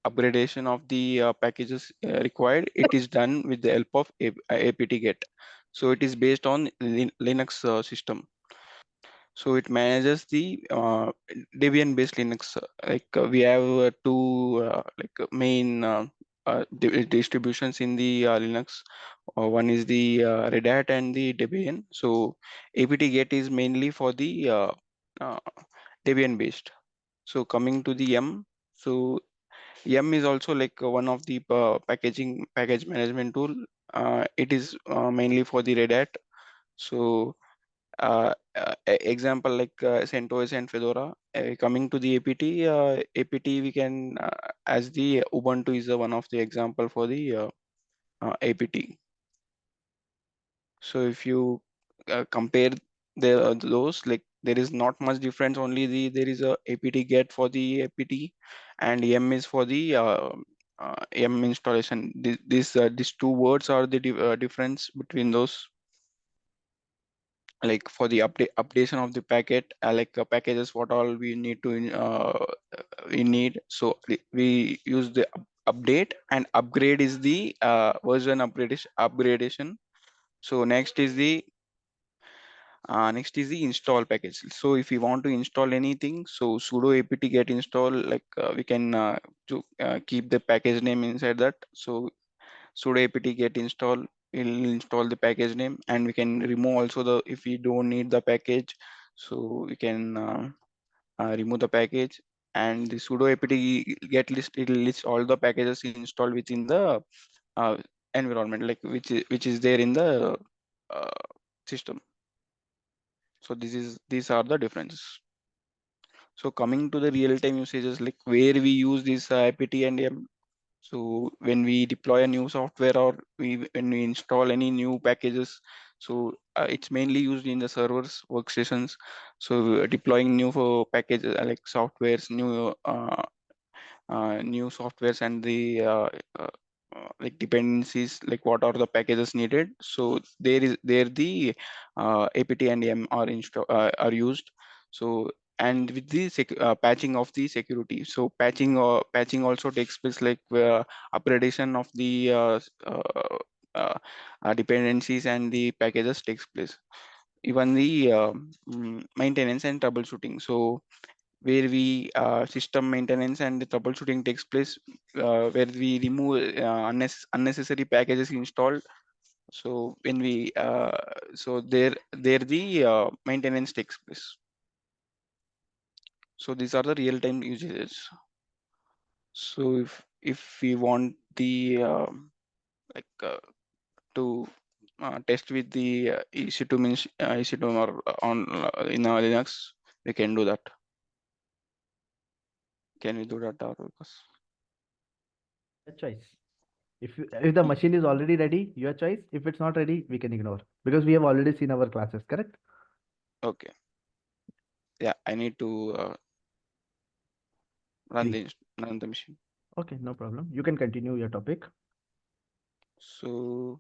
upgradation of the packages required. It is done with the help of APT get. So it is based on Linux system. So it manages the Debian based Linux. We have two main distributions in the Linux. One is the Red Hat and the Debian. So apt-get is mainly for the uh, Debian based. So coming to the Yum, so Yum is also like one of the package management tool. It is mainly for the Red Hat. So example like CentOS and Fedora. Coming to the APT we can as the Ubuntu is one of the example for the APT. So if you compare those, like there is not much difference. Only there is a apt get for the apt, and m is for the m installation. These two words are the difference between those. Like for the updation of the packet, like packages, what all we need to we need. So we use the update, and upgrade is the version upgradation. So next is the install package. So if we want to install anything, so sudo apt get install, like we can keep the package name inside that. So sudo apt get install will install the package name, and we can remove also the, if we don't need the package, so we can remove the package. And the sudo apt get list, it will list all the packages installed within the uh, environment, like which is there in the uh, system. So these are the differences. So coming to the real-time usages, like where we use this apt and m. So when we deploy a new software, or when we install any new packages, so it's mainly used in the servers workstations. So deploying new packages, like softwares, new softwares, and the like dependencies, like what are the packages needed. So there the apt and m are used. So and with the patching of the security, so patching also takes place, like upgradation of the dependencies and the packages takes place. Even the maintenance and troubleshooting, so where we system maintenance and the troubleshooting takes place, where we remove unnecessary packages installed. So when we so there the maintenance takes place. So these are the real-time usages. So if we want the like to test with the EC2 means EC2 or on in Linux, we can do that. Can we do that, Lucas? Your choice. If the machine is already ready, your choice. If it's not ready, we can ignore, because we have already seen our classes, correct? Okay. Yeah, I need to run See. run the machine. Okay, no problem. You can continue your topic. So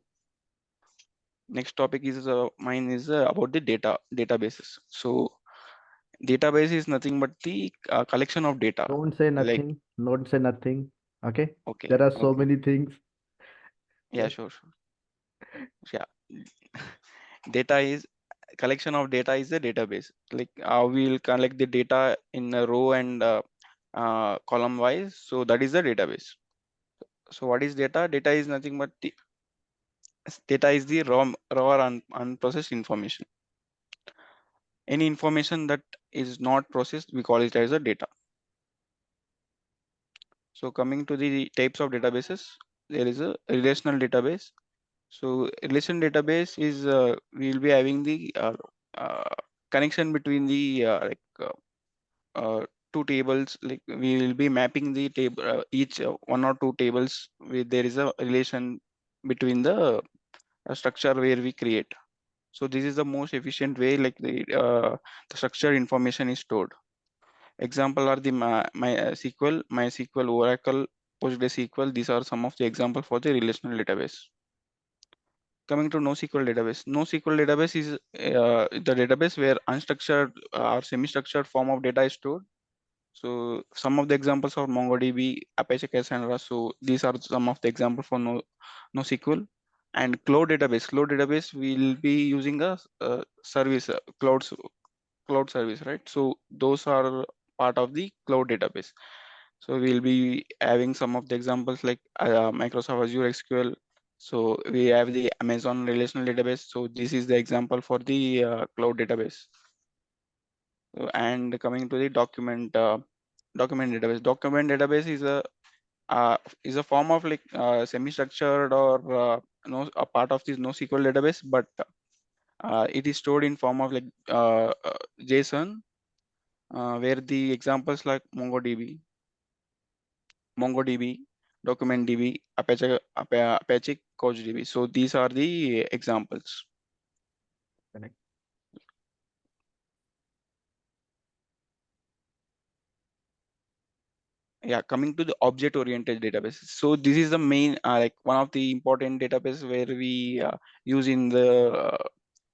next topic is mine is about the databases. So database is nothing but the collection of data. Don't say Like, nothing. Don't say nothing. Okay. okay, There are so okay, many things. yeah, Yes. sure. Yeah, data is collection of data is the database. Like we'll collect the data in a row and column wise. So that is the database. So what is data? Data is nothing but the data is the raw or unprocessed information. Any information that is not processed, we call it as a data. So coming to the types of databases, there is a relational database. So relation database is we will be having the connection between the two tables. Like we will be mapping the table, each one or two tables where there is a relation between the structure where we create. So this is the most efficient way, like the structured information is stored. Example are the MySQL, Oracle, PostgreSQL. These are some of the example for the relational database. Coming to NoSQL database. NoSQL database is the database where unstructured or semi-structured form of data is stored. So some of the examples are MongoDB, Apache Cassandra. So these are some of the examples for NoSQL. And cloud database. Cloud database will be using a service, cloud service, right? So those are part of the cloud database. So we'll be having some of the examples like Microsoft Azure SQL. So we have the Amazon relational database. So this is the example for the cloud database. And coming to the document database. Document database is a form of like semi-structured or no, a part of this NoSQL database, but it is stored in form of like JSON, where the examples like MongoDB, DocumentDB, Apache CouchDB. So these are the examples. Correct. Yeah, coming to the object oriented database. So this is the main like one of the important database where we use in the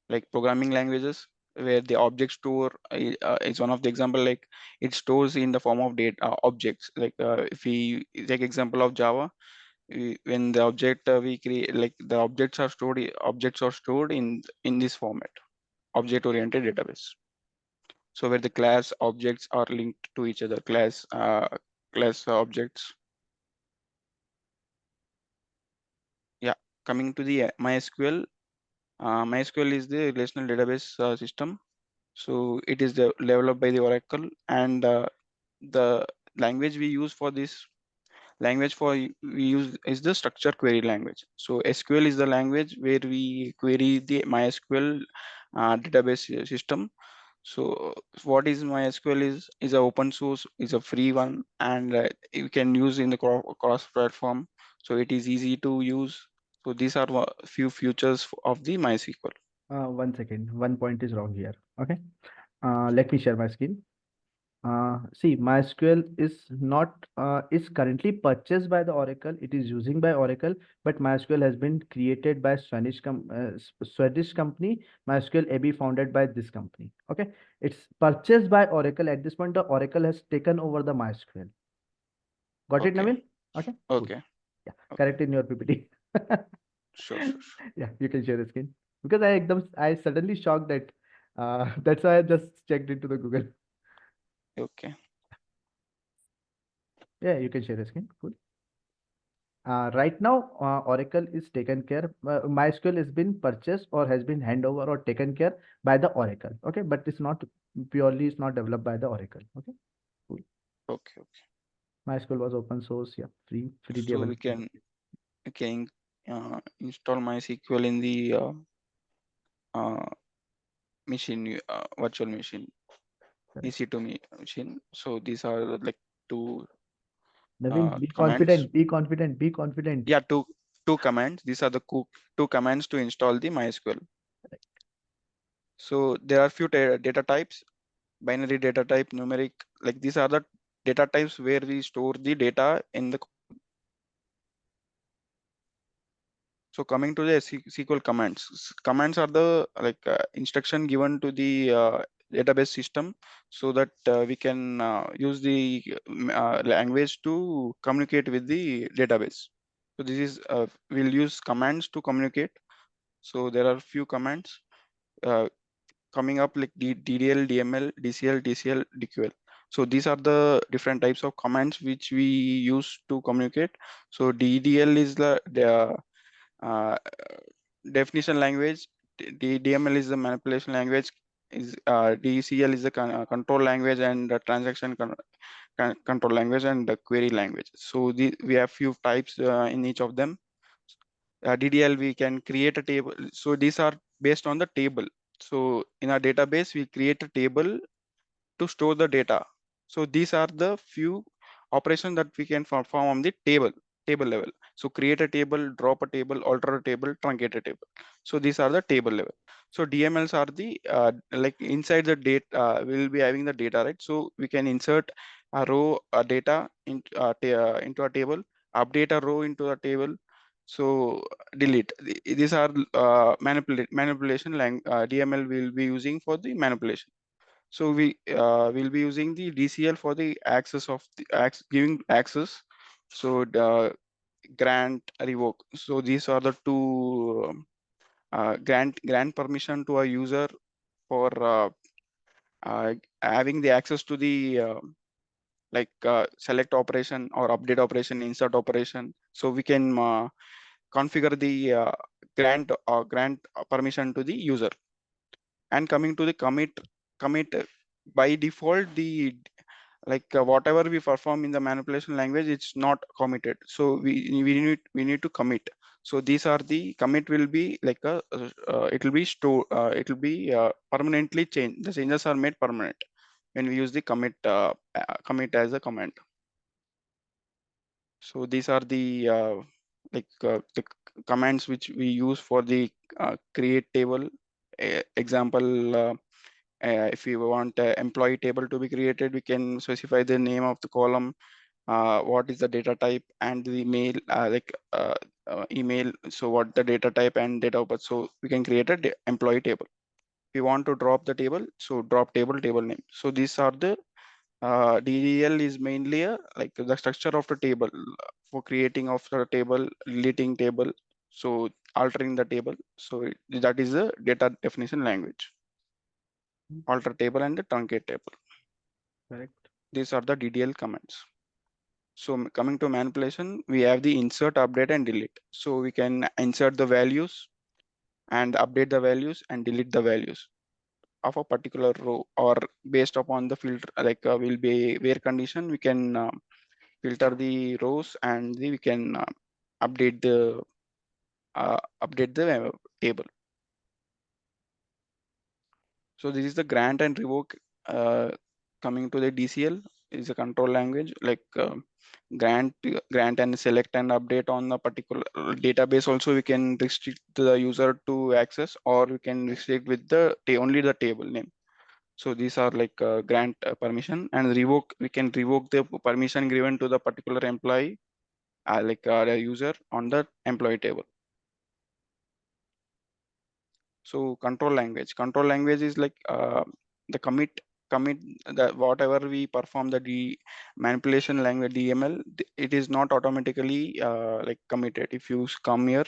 like programming languages, where the object store is one of the example. Like it stores in the form of data objects. Like if we take example of Java, when the object we create, like the objects are stored in this format, object oriented database. So where the class objects are linked to each other, class objects. Yeah, coming to the MySQL. MySQL is the relational database system. So it is developed by the Oracle, and the language we use for this we use is the structured query language. So SQL is the language where we query the MySQL database system. So what is MySQL is a open source, is a free one, and you can use in the cross platform. So it is easy to use. So these are few features of the MySQL. 1 second. One point is wrong here. Okay. Let me share my screen. See, MySQL is currently purchased by the Oracle. It is using by Oracle, but MySQL has been created by Swedish company. MySQL AB founded by this company. Okay, it's purchased by Oracle. At this point, the Oracle has taken over the MySQL. Got it, Okay. Navin? Okay. Cool. Okay. Yeah, Okay. correct in your PPT. Sure, sure. Yeah, you can share the screen because I suddenly shocked that. That's why I just checked into the Google. Okay. Yeah, you can share the screen. Cool. Right now, Oracle is taken care. MySQL has been purchased or has been handed over or taken care by the Oracle. Okay, but it's not purely. It's not developed by the Oracle. Okay, cool. Okay. MySQL was open source. Yeah, free So we development. can install MySQL in the uh, machine, virtual machine, Correct. EC2 machine. So these are like two Naveen, be commands. confident. Be confident. Be confident. Yeah, two commands. These are the two commands to install the MySQL. So there are few data types: binary data type, numeric. Like these are the data types where we store the data in the. So coming to the SQL commands, commands are the like instruction given to the database system so that we can use the language to communicate with the database. So this is we'll use commands to communicate. So there are few commands coming up like DDL, DML, DCL, TCL, DQL. So these are the different types of commands which we use to communicate. So DDL is the uh, definition language. DML is the manipulation language. Is DCL is the control language, and the transaction control language, and the query language. So we have few types in each of them. DDL, we can create a table. So these are based on the table. So in our database, we create a table to store the data. So these are the few operations that we can perform on the table level. So create a table, drop a table, alter a table, truncate a table. So these are the table level. So DMLs are the like inside the data, we'll be having the data, right? So we can insert a row data into a table, update a row into a table. So delete. These are manipulation DML will be using for the manipulation. So we will be using the DCL for the access of the giving access. So the grant, revoke. So these are the two grant permission to a user for having the access to the like select operation or update operation, insert operation. So we can configure the grant permission to the user. And coming to the commit by default, the like whatever we perform in the manipulation language, it's not committed. So we need to commit. So these are the commit will be like it will be stored, it will be permanently changed. The changes are made permanent when we use the commit as a command. So these are the like the commands which we use for the create table, example, if we want employee table to be created, we can specify the name of the column, what is the data type, and the mail, email. So what the data type and date of birth. So we can create a employee table. If we want to drop the table, so drop table name. So these are the DDL is mainly like the structure of the table for creating of the table, deleting table, so altering the table. So that is the data definition language. Alter table and the truncate table. Correct. These are the DDL commands. So coming to manipulation, we have the insert, update, and delete. So we can insert the values and update the values and delete the values of a particular row, or based upon the filter, like will be where condition, we can filter the rows, and we can update the table. So this is the grant and revoke. Coming to the DCL is a control language, like grant and select and update on a particular database. Also, we can restrict the user to access, or we can restrict with the only the table name. So these are like grant permission, and revoke. We can revoke the permission given to the particular employee, the user on the employee table. So control language is like the commit that whatever we perform the manipulation language DML, it is not automatically like committed. If you come here,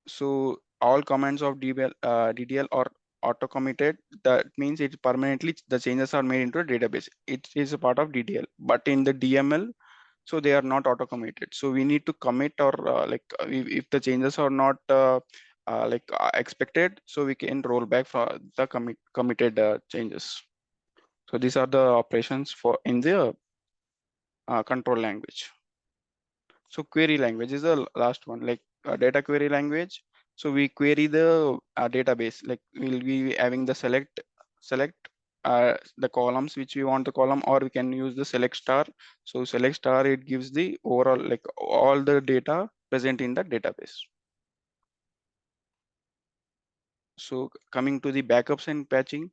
so all commands of DDL are auto committed. That means it permanently the changes are made into a database. It is a part of DDL, but in the DML, so they are not auto committed. So we need to commit, or if the changes are not expected, so we can roll back for the committed changes. So these are the operations for in the control language. So query language is the last one, like data query language. So we query the database, like we'll be having the select the columns which we want the column, or we can use the select star. So select star, it gives the overall, like all the data present in the database. So coming to the backups and patching.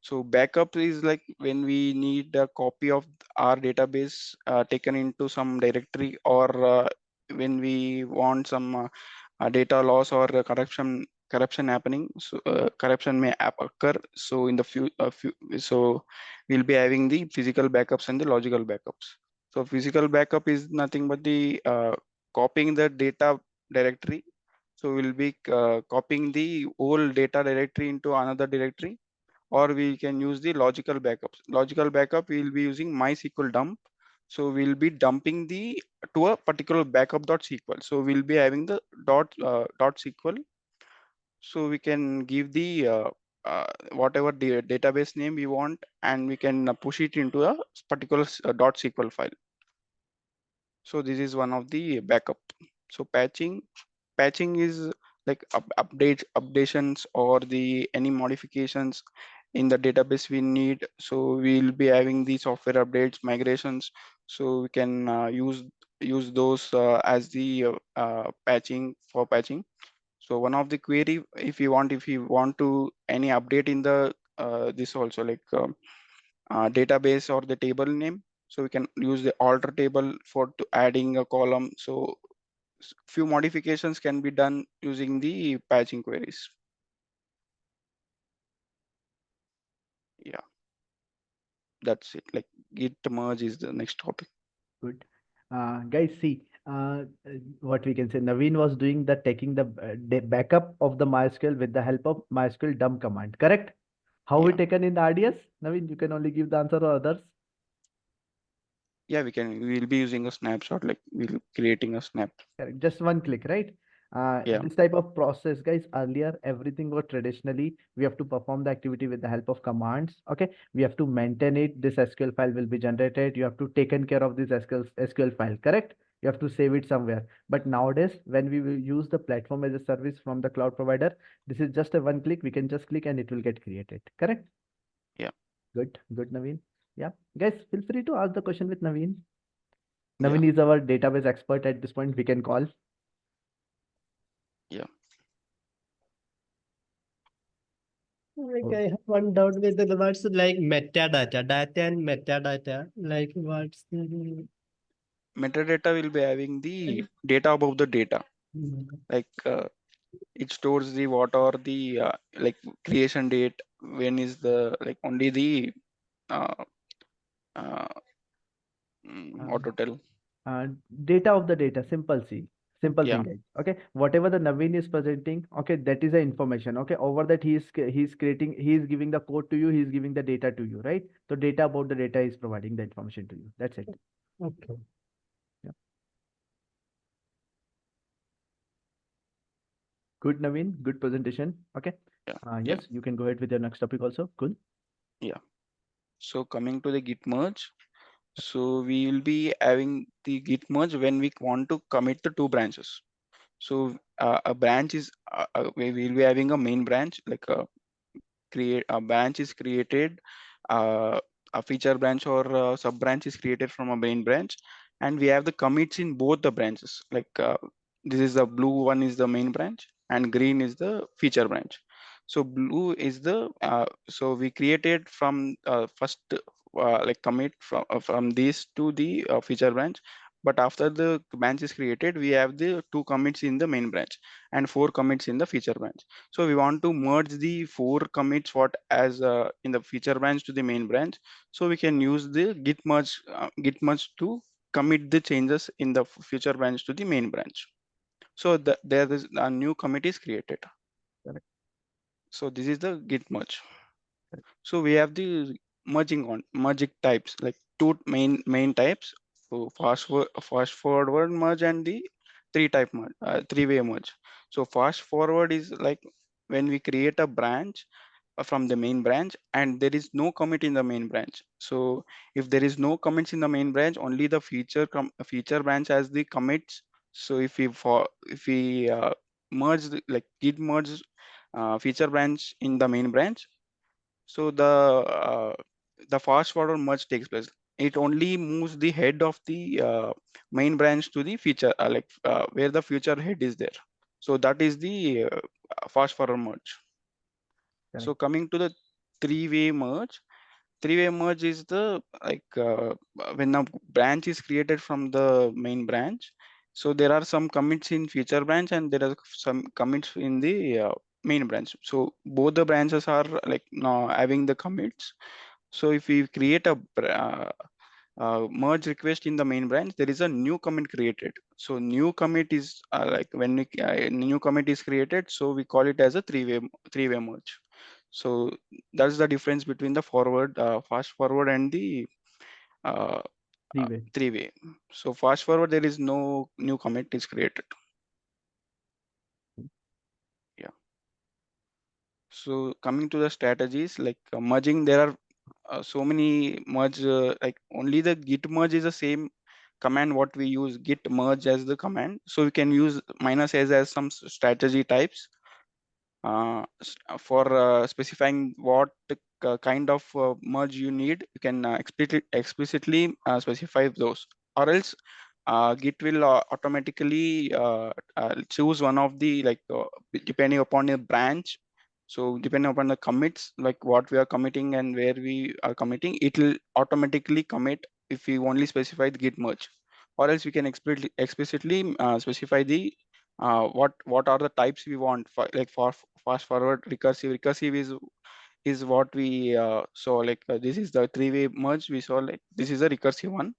So backup is like when we need a copy of our database taken into some directory, or when we want some data loss or corruption happening. So corruption may occur. So in the so we'll be having the physical backups and the logical backups. So physical backup is nothing but the copying the data directory. So we'll be copying the whole data directory into another directory, or we can use the logical backups. Logical backup, we will be using MySQL dump. So we'll be dumping to a particular backup.sql. So we'll be having the .sql. So we can give the whatever the database name we want, and we can push it into a particular .sql file. So this is one of the backup. So patching is like updations, or the any modifications in the database we need. So we'll be having the software updates, migrations. So we can use those as the patching. So one of the query, if you want to any update in the this also, like database or the table name, so we can use the alter table for adding a column. So few modifications can be done using the patching queries. Yeah, that's it. Like git merge is the next topic. Good. Guys, see, what we can say, Naveen was doing the taking the backup of the MySQL with the help of MySQL dump command, correct? How we Yeah. taken in the RDS? Naveen, you can only give the answer, or others? Yeah, we'll be using a snapshot, like we'll creating a snap. Correct. Just one click, right? Yeah. This type of process, guys, earlier everything was traditionally we have to perform the activity with the help of commands. Okay, we have to maintain it. This SQL file will be generated. You have to taken care of this SQL file, correct? You have to save it somewhere. But nowadays, when we will use the platform as a service from the cloud provider, this is just a one click. We can just click and it will get created, correct? Yeah. Good, Naveen. Yeah, guys, feel free to ask the question with Naveen. Yeah. Naveen is our database expert at this point. We can call. Yeah. Like I have one doubt with the words like metadata, data and metadata. Like what's the Metadata will be having the data about the data. Like it stores the what are the like creation date, when is the like only the uh, uh, what to tell. uh, data of the data, simple Yeah, thing, guys. Okay, whatever the Naveen is presenting, okay, that is the information. Okay, over that he's creating, he's giving the code to you, he's giving the data to you, right? So data about the data is providing the information to you. That's it. okay? Yeah. Good, Naveen. Good presentation. Okay. yeah, Yes, you can go ahead with your next topic also. Cool. yeah. So coming to the git merge, so we will be having the git merge when we want to commit the two branches. So a branch is we will be having a main branch, like a branch is created, uh, a feature branch or a sub branch is created from a main branch, and we have the commits in both the branches. Like this is the blue one is the main branch and green is the feature branch. So blue is the so we created from first like commit from these to the feature branch, but after the branch is created we have the two commits in the main branch and four commits in the feature branch. So we want to merge the four commits what as in the feature branch to the main branch. So we can use the git merge to commit the changes in the feature branch to the main branch. So there is a new commit is created. Correct. So this is the git merge. Correct. So we have the merging types, like two main types. So fast forward merge and the three-way merge. So fast forward is like when we create a branch from the main branch and there is no commit in the main branch. So if there is no commits in the main branch, only the feature branch has the commits. So if we merge like git merge feature branch in the main branch, so the fast forward merge takes place. It only moves the head of the main branch to the feature, where the future head is there. So that is the fast forward merge. So Correct. coming to the three-way merge, three-way merge is the when a branch is created from the main branch. So there are some commits in feature branch and there are some commits in the main branch. So both the branches are like now having the commits. So if we create a merge request in the main branch, there is a new commit created. So new commit is like when new commit is created, so we call it as a three-way merge. So that's the difference between the fast forward and the uh, Three-way. three-way. So fast forward, there is no new commit is created. Yeah. So coming to the strategies, like merging, there are so many merge. Like only the git merge is the same command what we use git merge as the command. So we can use -s as some strategy types for specifying what kind of merge you need. You can explicitly specify those, or else git will automatically choose one of the depending upon a branch. So depending upon the commits, like what we are committing and where we are committing, it will automatically commit if we only specify the git merge, or else we can explicitly specify the what are the types we want for, like for fast forward recursive is what we saw, like this is the three-way merge we saw, like this is a recursive one.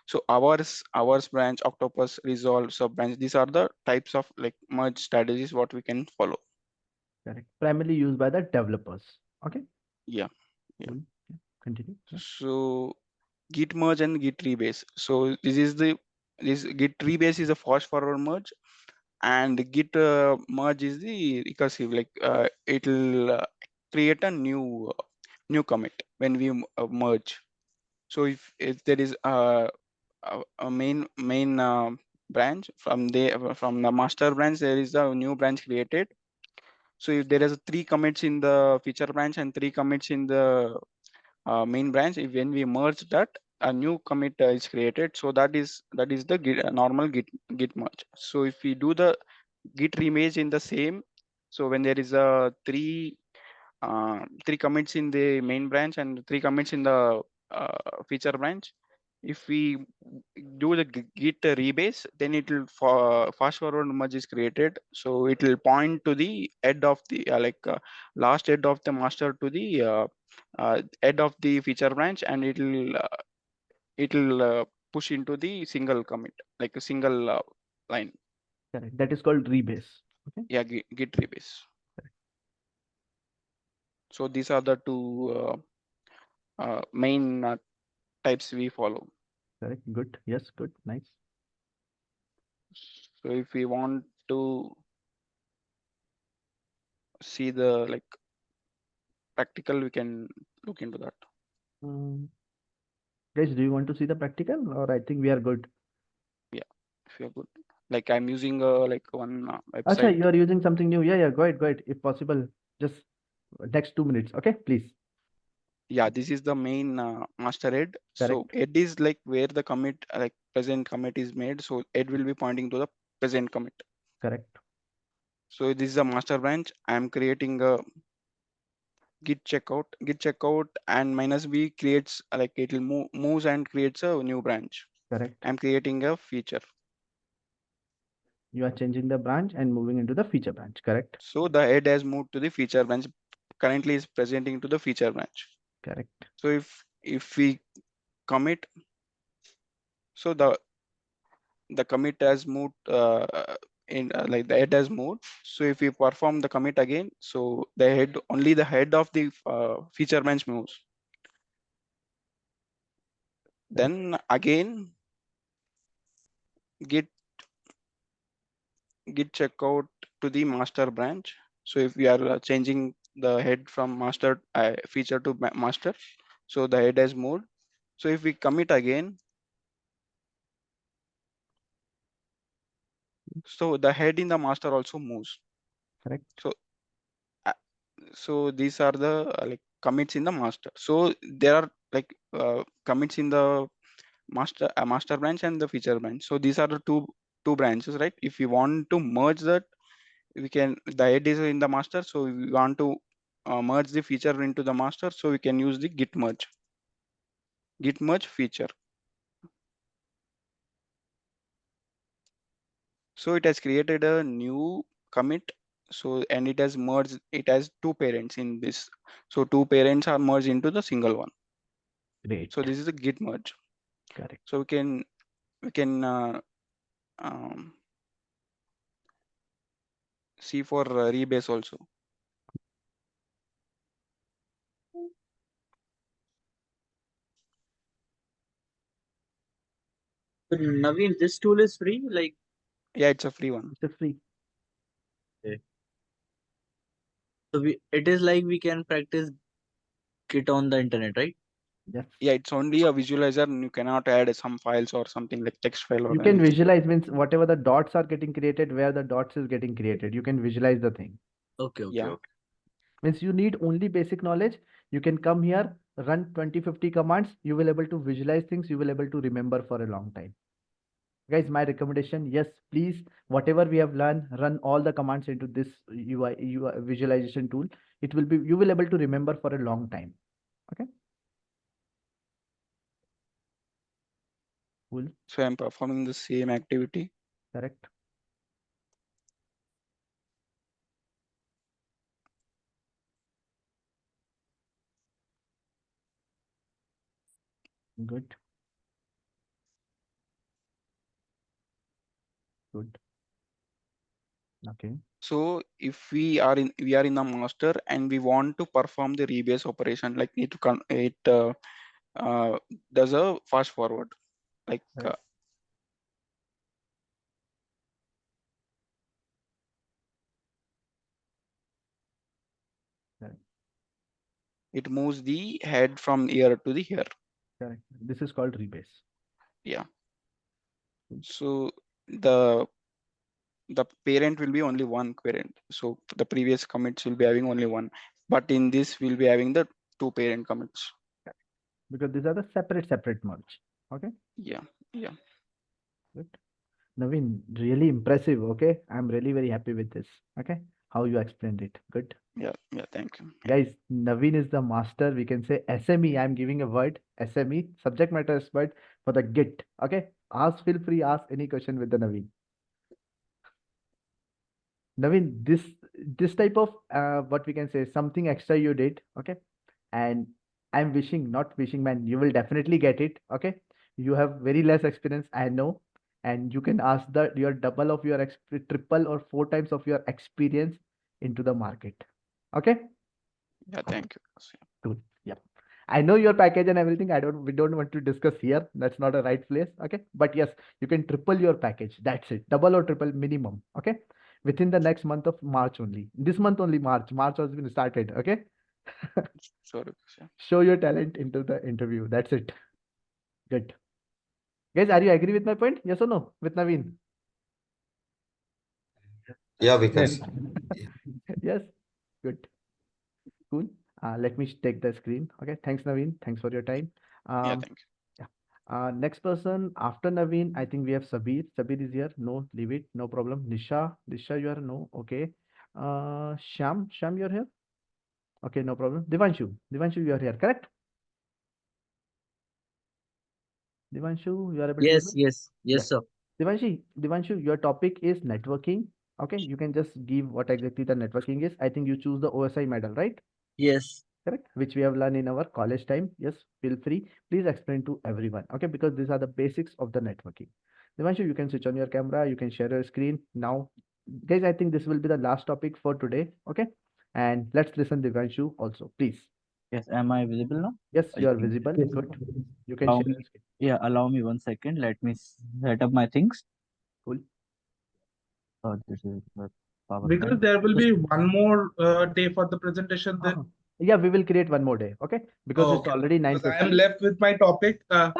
So hours branch, octopus, resolve, sub branch, these are the types of like merge strategies what we can follow. Correct. Primarily used by the developers. Okay. Yeah. Cool. Yeah. Continue. Yeah. So git merge and git rebase. So this git rebase is a fast forward merge, and git merge is the recursive, like it'll create a new commit when we merge. So if there is a main branch from the master branch, there is a new branch created. So if there is three commits in the feature branch and three commits in the main branch, if when we merge that, a new commit is created. So that is the normal git merge. So if we do the git reimage in the same, so when there is a three 3 commits in the main branch and 3 commits in the feature branch. If we do the git rebase, then it will fast forward merge is created. So it will point to the head of the last head of the master to the head of the feature branch, and it will push into the single commit, like a single line. Correct. That is called rebase. Okay. Yeah, git rebase. So these are the two main types we follow. Correct. Good. Yes. Good. Nice. So if we want to see the practical, we can look into that. Guys, do you want to see the practical, or I think we are good? Yeah, if you're good. Like I'm using one Acha, website. you are using something new. Yeah, go ahead. If possible, just next 2 minutes. Okay, please. Yeah, this is the main master head. So Correct. head is like where the commit, present commit is made. So head will be pointing to the present commit. Correct. So this is a master branch. I'm creating a git checkout and -b creates it will moves and creates a new branch. Correct. I'm creating a feature. You are changing the branch and moving into the feature branch. Correct. So the head has moved to the feature branch. Currently is presenting to the feature branch. Correct. So if we commit, so the commit has moved the head has moved. So if we perform the commit again, so only the head of the feature branch moves. Then again git checkout to the master branch. So if we are changing the head from master feature to master, so the head has moved. So if we commit again, so the head in the master also moves. Correct. So these are the commits in the master. So there are commits in the master branch and the feature branch. So these are the two branches, right? If we want to merge that, we can, the head is in the master, so we want to merge the feature into the master, so we can use the git merge feature. So it has created a new commit. So and it has merged, it has two parents in this. So two parents are merged into the single one. Great. So this is a git merge. Correct. So we can see for rebase also. So Naveen, this tool is free? Yeah, it's a free one. It's a free. Okay. So it is like we can practice Git on the internet, right? Yes. Yeah, it's only a visualizer and you cannot add some files or something like text file or You can anything. visualize, means whatever the dots are getting created, where the dots is getting created, you can visualize the thing. Okay. Yeah. Means you need only basic knowledge. You can come here, run 20-50 commands. You will able to visualize things. You will able to remember for a long time. Guys, my recommendation, yes, please, whatever we have learned, run all the commands into this UI visualization tool. It will be, you will able to remember for a long time. Okay. Cool. So I'm performing the same activity. Correct. Good. Good. Okay. So if we are in the master and we want to perform the rebase operation, like it does a fast forward, like Right. Correct. it moves the head from here to the here. Correct. This is called rebase. Yeah. So the parent will be only one parent. So the previous commits will be having only one, but in this we'll be having the two parent commits. Because these are the separate merge. Okay. Yeah. Good. Naveen, really impressive. Okay. I'm really very happy with this. Okay. how you explained it. Good. Yeah, thank you. Guys, Naveen is the master. We can say SME. I'm giving a word, SME, subject matter expert for the Git. Okay. Feel free, ask any question with the Naveen. Naveen, this type of what we can say, something extra you did, okay? And I'm wishing, not wishing, man, you will definitely get it, okay? You have very less experience, I know, and you can ask the your double of your triple or four times of your experience into the market, okay? Yeah, thank you. Cool. Yeah. I know your package and everything. We don't want to discuss here. That's not a right place. Okay. But yes, you can triple your package. That's it. Double or triple minimum. Okay. Within the next month of March only. This month only, March. March has been started. Okay. Sorry. Yeah. Show your talent into the interview. That's it. Good. Guys, are you agree with my point? Yes or no? With Naveen? Yeah, we can. Yes. Yes. Good. Cool. Let me take the screen. Okay. Thanks, Naveen. Thanks for your time. Yeah, thank you. Yeah. Next person after Naveen, I think we have Sabir. Sabir is here. No, leave it. No problem. Nisha, you are no. Okay. Sham, you're here. Okay, no problem. Divanshu, you are here. Correct? Divanshu, you are able to hear Yes, me? yes, Yeah. yes, sir. Divanshu, your topic is networking. Okay, you can just give what exactly the networking is. I think you choose the OSI medal, right? Yes. Correct, which we have learned in our college time. Yes, feel free. Please explain to everyone. Okay, because these are the basics of the networking. Devanshu, you can switch on your camera. You can share your screen now. Guys, I think this will be the last topic for today. Okay, and let's listen Devanshu also, please. Yes, am I visible now? Yes, I you are think. visible. Yes. Good. You can Allow share me, your screen. yeah, allow me 1 second. Let me set up my things. Cool. This is the Because PowerPoint. there will be one more day for the presentation then. Uh-huh. Yeah, we will create one more day. Okay, because Oh, it's okay. already Because I am 9:50. left with my topic. I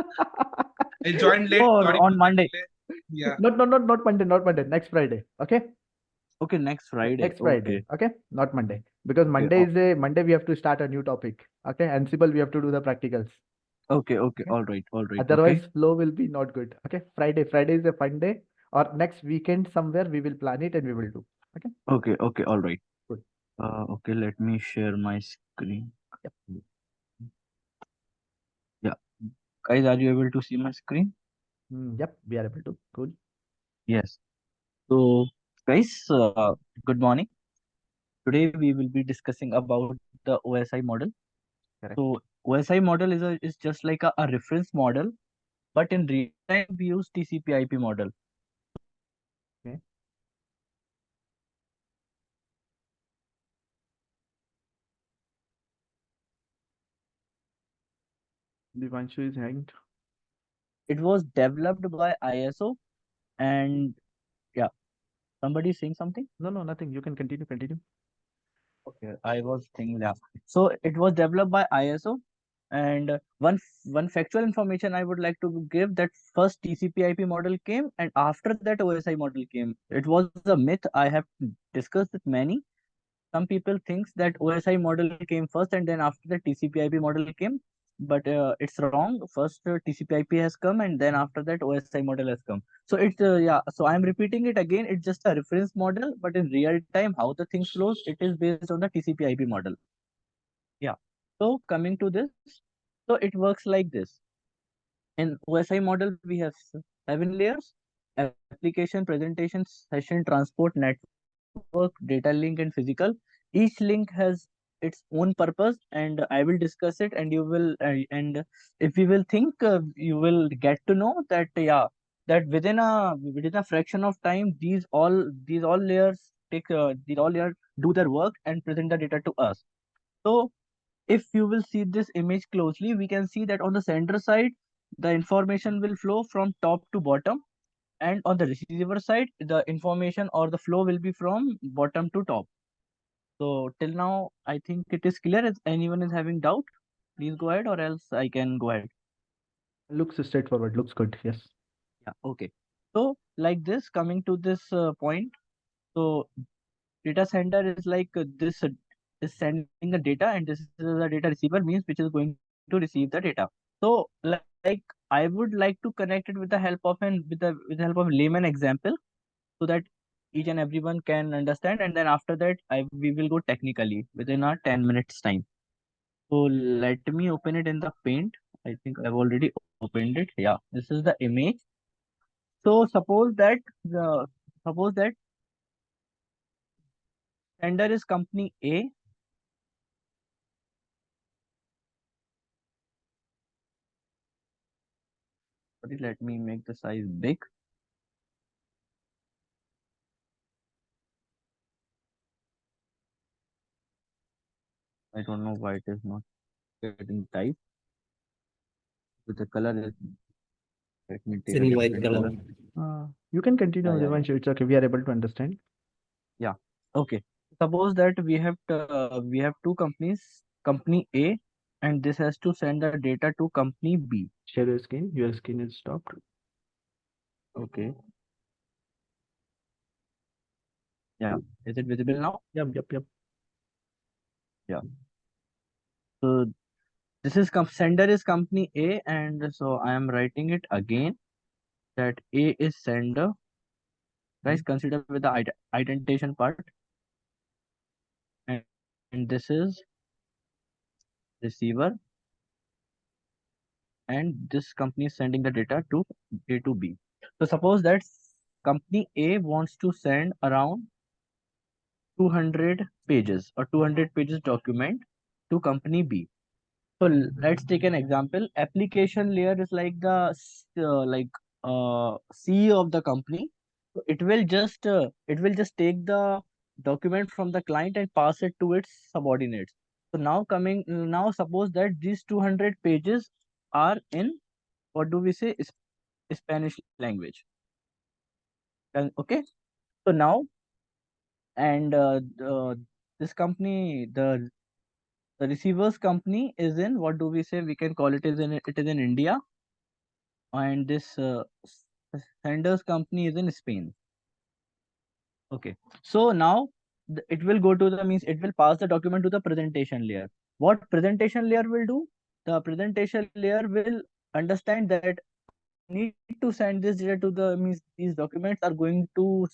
joined late. Oh, Sorry on for the Monday. delay. Yeah. Not Monday, not Monday. Next Friday. Okay. Okay, next Friday. Next Friday, Okay. okay? Not Monday. Because Okay. Monday we have to start a new topic. Okay, Ansible we have to do the practicals. Okay. Okay. All right. Otherwise, flow will be not good. Okay, Friday is a fun day, or next weekend somewhere we will plan it and we will do. Okay, Okay. All right. good. Okay, let me share my screen. Yep. Yeah. Guys, are you able to see my screen? Yep, we are able to. Cool. Yes. So, guys, good morning. Today we will be discussing about the OSI model. Correct. So, OSI model is just like a reference model, but in real time we use TCP/IP model. Okay. Divanshu is hanged. It was developed by ISO, and yeah, somebody saying something? No, nothing. You can continue. Okay, I was thinking, yeah. So it was developed by ISO, and one factual information I would like to give, that first TCP/IP model came, and after that OSI model came. It was a myth I have discussed with many. Some people thinks that OSI model came first and then after the TCP/IP model came, but it's wrong. First TCP/IP has come and then after that OSI model has come. So it's yeah. So I'm repeating it again. It's just a reference model, but in real time, how the things flows, it is based on the TCP/IP model. Yeah. So coming to this, so it works like this. In OSI model, we have 7 layers: application, presentation, session, transport, network, data link, and physical. Each link has its own purpose, and I will discuss it, and you will, and if you will think, you will get to know that, yeah, that within a fraction of time, these all layers these all layers do their work and present the data to us. So if you will see this image closely, we can see that on the center side, the information will flow from top to bottom, and on the receiver side, the information or the flow will be from bottom to top. So till now, I think it is clear. If anyone is having doubt, please go ahead, or else I can go ahead. Looks straightforward. Looks good. Yes. Yeah, okay. So like this, coming to this point, so data center is like this is sending the data, and this is the data receiver, means which is going to receive the data. So like I would like to connect it with the help of with the help of layman example, so that each and everyone can understand, and then after that we will go technically within our 10 minutes time. So let me open it in the paint. I think I've already opened it. Yeah, this is the image. So suppose that sender is company A. Sorry, let me make the size big. I don't know why it is not getting typed. With the color is, let me take a in white different color. color. You can continue, Yeah. Devanshu. It's okay. We are able to understand. Yeah. Okay. Suppose that we have two companies, company A, and this has to send the data to company B. Share your screen. Your screen is stopped. Okay. Yeah. Is it visible now? Yep. Yeah. So this is sender is company A, and so I am writing it again that A is sender. Guys, consider with the identification part, and, and this is receiver, and this company is sending the data to A to B. So suppose that company A wants to send around 200 pages or 200 pages document to company B. So let's take an example. Application layer is like the CEO of the company. So it will just take the document from the client and pass it to its subordinates. So now suppose that these 200 pages are in, what do we say, Spanish language. And okay, so now, and this company, the receiver's company is in, what do we say, we can call it, it is in India, and this sender's company is in Spain. Okay, so now it will go to the, means it will pass the document to the presentation layer. What presentation layer will do? The presentation layer will understand that need to send this data to the, means these documents are going to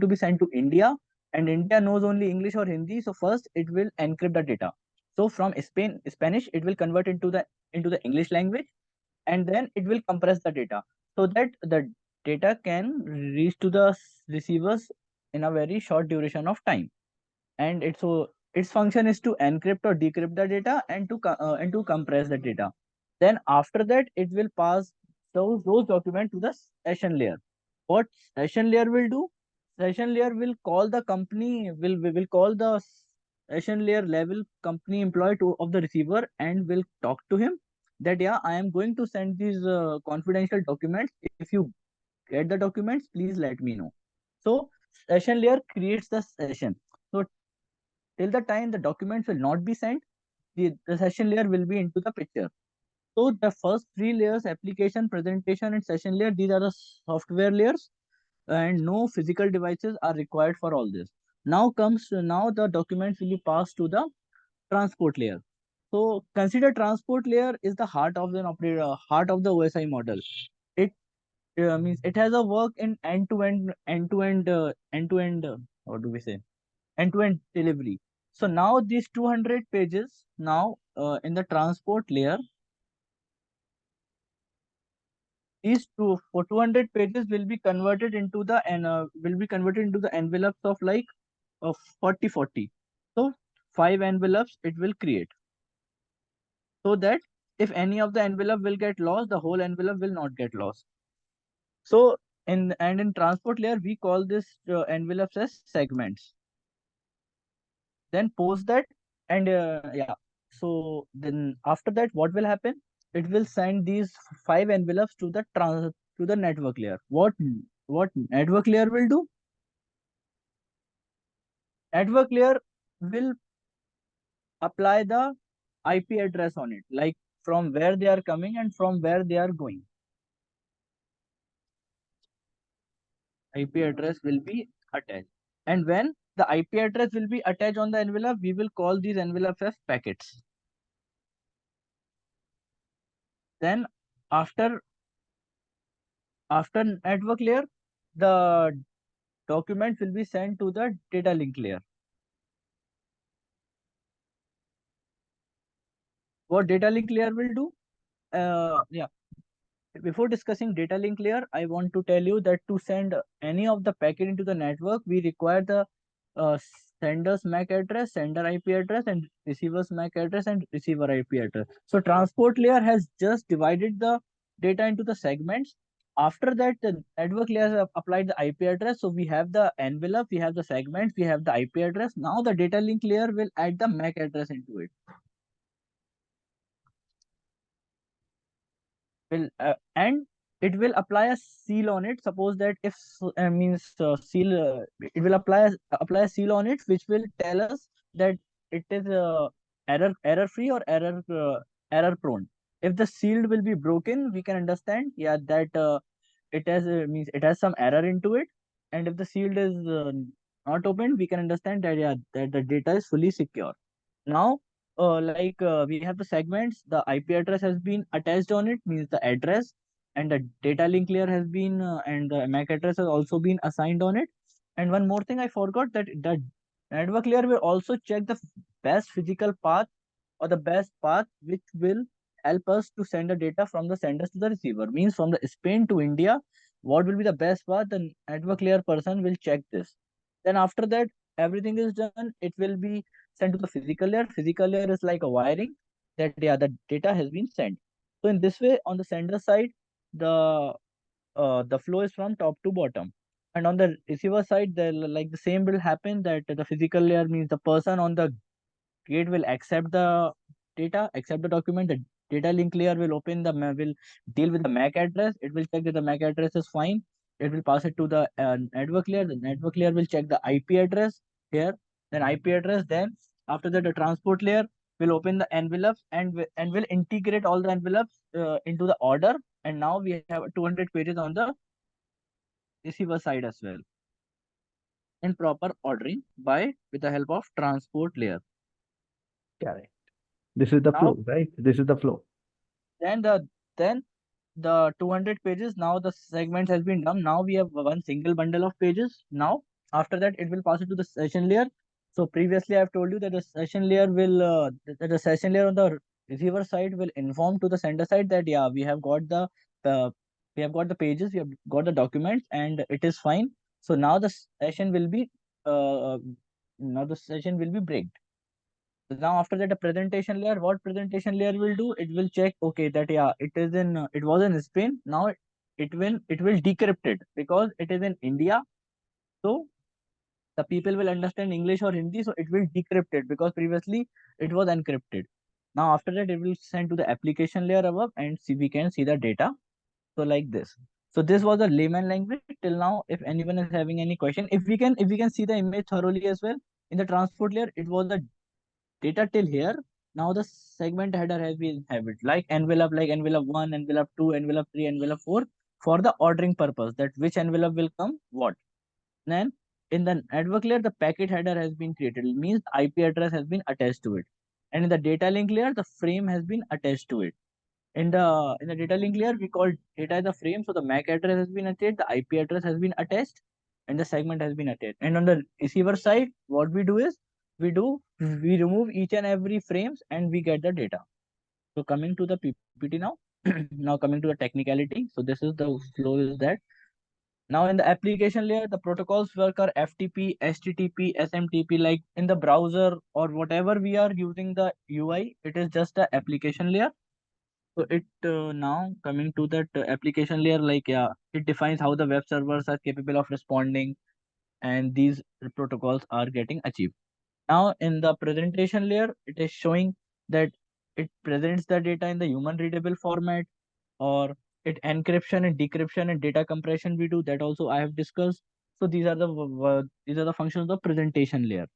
be sent to India, and India knows only English or Hindi. So first it will encrypt the data. So from Spanish it will convert into the English language, and then it will compress the data so that the data can reach to the receivers in a very short duration of time. And its function is to encrypt or decrypt the data and to compress the data. Then after that it will pass those documents to the session layer. What session layer will do? Session layer will call the company, will call the session layer level company employee of the receiver, and will talk to him that, yeah, I am going to send these confidential documents. If you get the documents, please let me know. So session layer creates the session. So till the time the documents will not be sent, the session layer will be into the picture. So the first three layers, application, presentation, and session layer, these are the software layers, and no physical devices are required for all this. Now the documents will be passed to the transport layer. So consider transport layer is the heart of heart of the OSI model. It means it has a work in end-to-end, what do we say, end-to-end delivery. So now these 200 pages now in the transport layer, these 200 pages will be converted into the envelopes of like 40. So 5 envelopes it will create, so that if any of the envelope will get lost, the whole envelope will not get lost. So in transport layer we call this envelopes as segments. Then post that, and yeah, so then after that what will happen? It will send these 5 envelopes to the network layer. What network layer will do? Network layer will apply the IP address on it, like from where they are coming and from where they are going. IP address will be attached, and when the IP address will be attached on the envelope, we will call these envelopes as packets. Then after network layer, the documents will be sent to the data link layer. What data link layer will do? Yeah. Before discussing data link layer, I want to tell you that to send any of the packet into the network, we require the uh, sender's MAC address, sender IP address, and receiver's MAC address and receiver IP address. So transport layer has just divided the data into the segments. After that, the network layer has applied the IP address. So we have the envelope, we have the segments, we have the IP address. Now the data link layer will add the MAC address into it. And it will apply a seal on it. Suppose that if seal, it will apply a seal on it, which will tell us that it is error free or error prone. If the sealed will be broken, we can understand, yeah, that it has means it has some error into it. And if the sealed is not opened, we can understand that, yeah, that the data is fully secure. Now, we have the segments, the IP address has been attached on it, means the address, and the data link layer has been, and the MAC address has also been assigned on it. And one more thing I forgot, that the network layer will also check the best physical path or the best path which will help us to send the data from the senders to the receiver. Means from the Spain to India, what will be the best path? The network layer person will check this. Then after that, everything is done. It will be sent to the physical layer. Physical layer is like a wiring that, yeah, the data has been sent. So in this way, on the sender side, the flow is from top to bottom. And on the receiver side, the same will happen, that the physical layer means the person on the gate will accept the data, accept the document. The data link layer will will deal with the MAC address. It will check that the MAC address is fine. It will pass it to the network layer. The network layer will check the IP address here, then IP address. Then after that, the transport layer will open the envelopes and will integrate all the envelopes into the order. And now we have 200 pages on the receiver side as well, in proper ordering by with the help of transport layer. Correct. This is the Now, flow, right? This is the flow. then the 200 pages, now the segments has been done. Now we have one single bundle of pages. Now after that, it will pass it to the session layer. So previously I have told you that the session layer will that the session layer on the receiver side will inform to the sender side that, yeah, we have got uh, the pages, we have got the documents, and it is fine. So now the session will be uh, breaked. Now after that, the presentation layer, what presentation layer will do, it will check, okay, that, yeah, it was in Spain. Now it will decrypt it because it is in India. So the people will understand English or Hindi, so it will decrypt it because previously it was encrypted. Now after that, it will send to the application layer above, and we can see the data. So like this. So this was a layman language till now. If anyone is having any question, if we can see the image thoroughly as well, in the transport layer, it was the data till here. Now the segment header has been habit like envelope 1, envelope 2, envelope 3, envelope 4, for the ordering purpose, that which envelope will come what. Then in the network layer, the packet header has been created. It means the IP address has been attached to it. And in the data link layer, the frame has been attached to it. In the data link layer, we call data as a frame. So the MAC address has been attached, the IP address has been attached, and the segment has been attached. And on the receiver side, what we do is we remove each and every frames and we get the data. So coming to the PPT now. Now coming to the technicality. So this is the flow is that. Now in the application layer, the protocols work are FTP, HTTP, SMTP. Like in the browser or whatever we are using the UI, it is just the application layer. So it now coming to that application layer, like, yeah, it defines how the web servers are capable of responding, and these protocols are getting achieved. Now in the presentation layer, it is showing that it presents the data in the human readable format, or it encryption and decryption and data compression we do, that also I have discussed. So these are the functions of the presentation layer.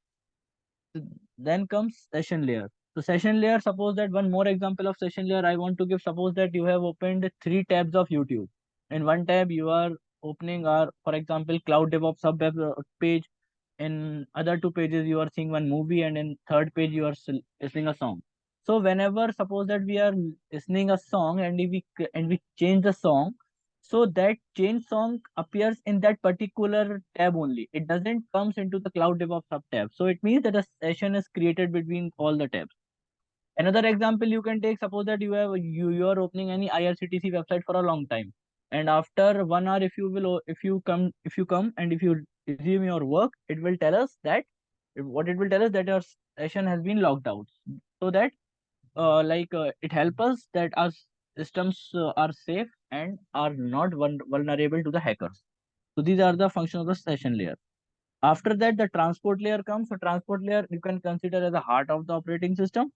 Then comes session layer. So session layer, suppose that one more example of session layer I want to give. Suppose that you have opened 3 tabs of YouTube. In one tab you are opening our, for example, CloudDevOpsHuB page. In other 2 pages you are seeing one movie, and in third page you are listening a song. So whenever suppose that we are listening a song and we change the song, So that change song appears in that particular tab only. It doesn't comes into the Cloud DevOps sub tab. So it means that a session is created between all the tabs. Another example you can take, suppose that you are opening any IRCTC website for a long time, and after 1 hour, if you come and if you resume your work, it will tell us that what it will tell us that your session has been logged out, so that it helps us that our systems are safe and are not vulnerable to the hackers. So these are the functions of the session layer. After that, the transport layer comes. So transport layer you can consider as the heart of the operating system.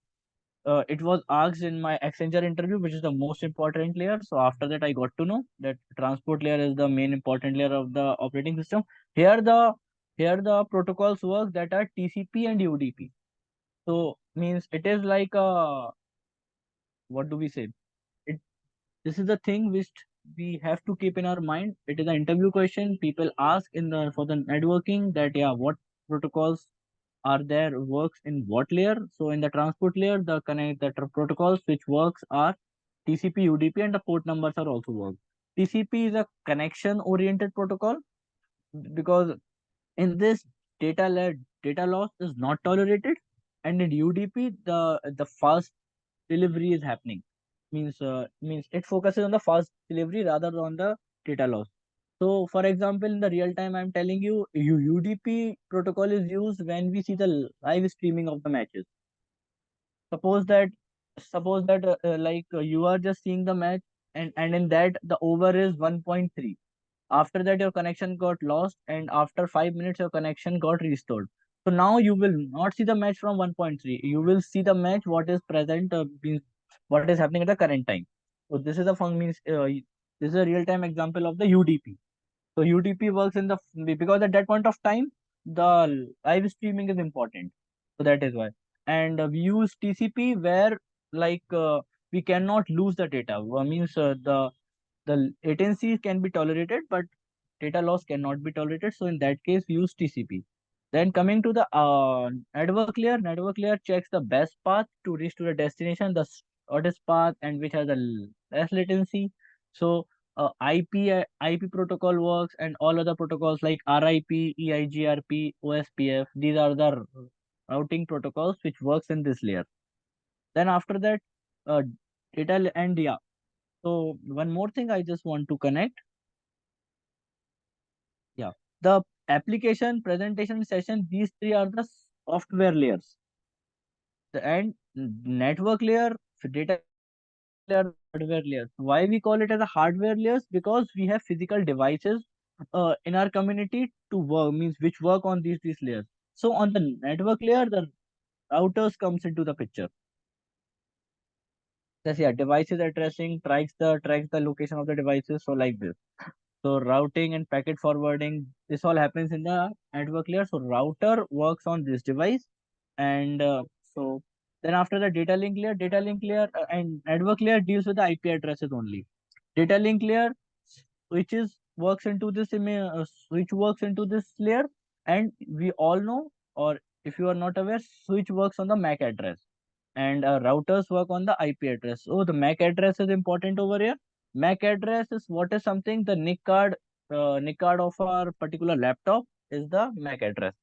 It was asked in my Accenture interview, which is the most important layer. So after that, I got to know that transport layer is the main important layer of the operating system. Here the protocols work that are TCP and UDP. So means it is like a, what do we say? This is the thing which we have to keep in our mind. It is an interview question. People ask in the for the networking that what protocols are there works in what layer. So in the transport layer, the protocols which works are TCP, UDP, and the port numbers are also work. TCP is a connection oriented protocol because in this data loss is not tolerated, and in UDP the fast delivery is happening. Means it focuses on the fast delivery rather than on the data loss. So for example, in the real time, I'm telling you, UDP protocol is used when we see the live streaming of the matches. Suppose that you are just seeing the match, and in that the over is 1.3. After that, your connection got lost, and after 5 minutes, your connection got restored. So now you will not see the match from 1.3. You will see the match what is present, means what is happening at the current time. So this is a fun means this is a real time example of the UDP. So UDP works in the because at that point of time the live streaming is important. So that is why. And we use TCP where like we cannot lose the data. Means the latency can be tolerated, but data loss cannot be tolerated. So in that case, we use TCP. Then coming to the network layer checks the best path to reach to the destination, the shortest path, and which has the less latency. So IP protocol works, and all other protocols like RIP, EIGRP, OSPF. These are the routing protocols which works in this layer. Then after that, uh, data and yeah. So one more thing I just want to connect. Yeah, the application, presentation, session. These three are the software layers. And network layer, data layer, hardware layers. Why we call it as a hardware layers? Because we have physical devices in our community to work, means which work on these layers. So on the network layer, the routers comes into the picture. That's yeah, devices addressing tracks the location of the devices. So like this. So routing and packet forwarding, this all happens in the network layer. So router works on this device, and so then after the data link layer and network layer deals with the IP addresses only. Data link layer switches works into this switch works into this layer, and we all know, or if you are not aware, switch works on the MAC address, and routers work on the IP address. So the MAC address is important over here. MAC address is what is something the NIC card of our particular laptop is the MAC address.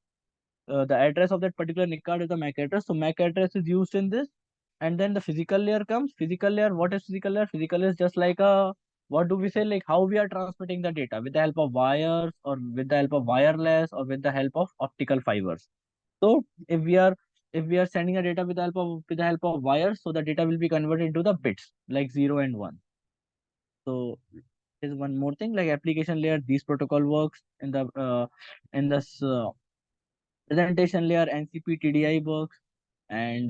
The address of that particular NIC card is the MAC address. So MAC address is used in this, and then the physical layer comes. Physical layer, what is physical layer? Physical is just like a, what do we say, like how we are transmitting the data with the help of wires, or with the help of wireless, or with the help of optical fibers. So if we are sending a data with the help of wires, so the data will be converted into the bits like 0 and 1. So is one more thing like application layer. These protocol works in this presentation layer. NCP TDI works, and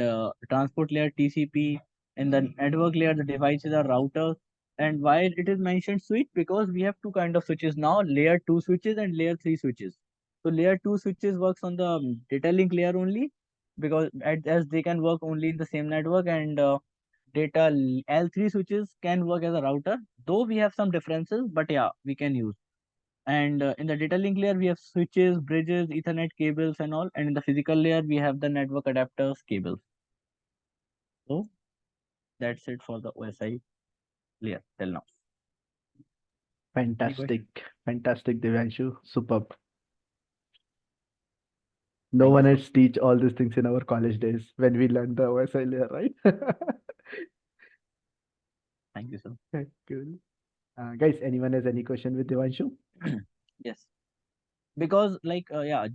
transport layer TCP. In the network layer, the devices are routers. And why it is mentioned switch? Because we have two kind of switches now: layer 2 switches and layer 3 switches. So layer 2 switches works on the data link layer only, because as they can work only in the same network, and L3 switches can work as a router, though we have some differences, but yeah, we can use. And in the data link layer, we have switches, bridges, Ethernet cables, and all. And in the physical layer, we have the network adapters, cables. So that's it for the OSI layer till now. Fantastic. Fantastic, Devanshu. Superb. No one has teach all these things in our college days when we learned the OSI layer, right? Thank you, sir. Okay, cool. Guys, anyone has any question with Devanshu? Yes. Because yeah,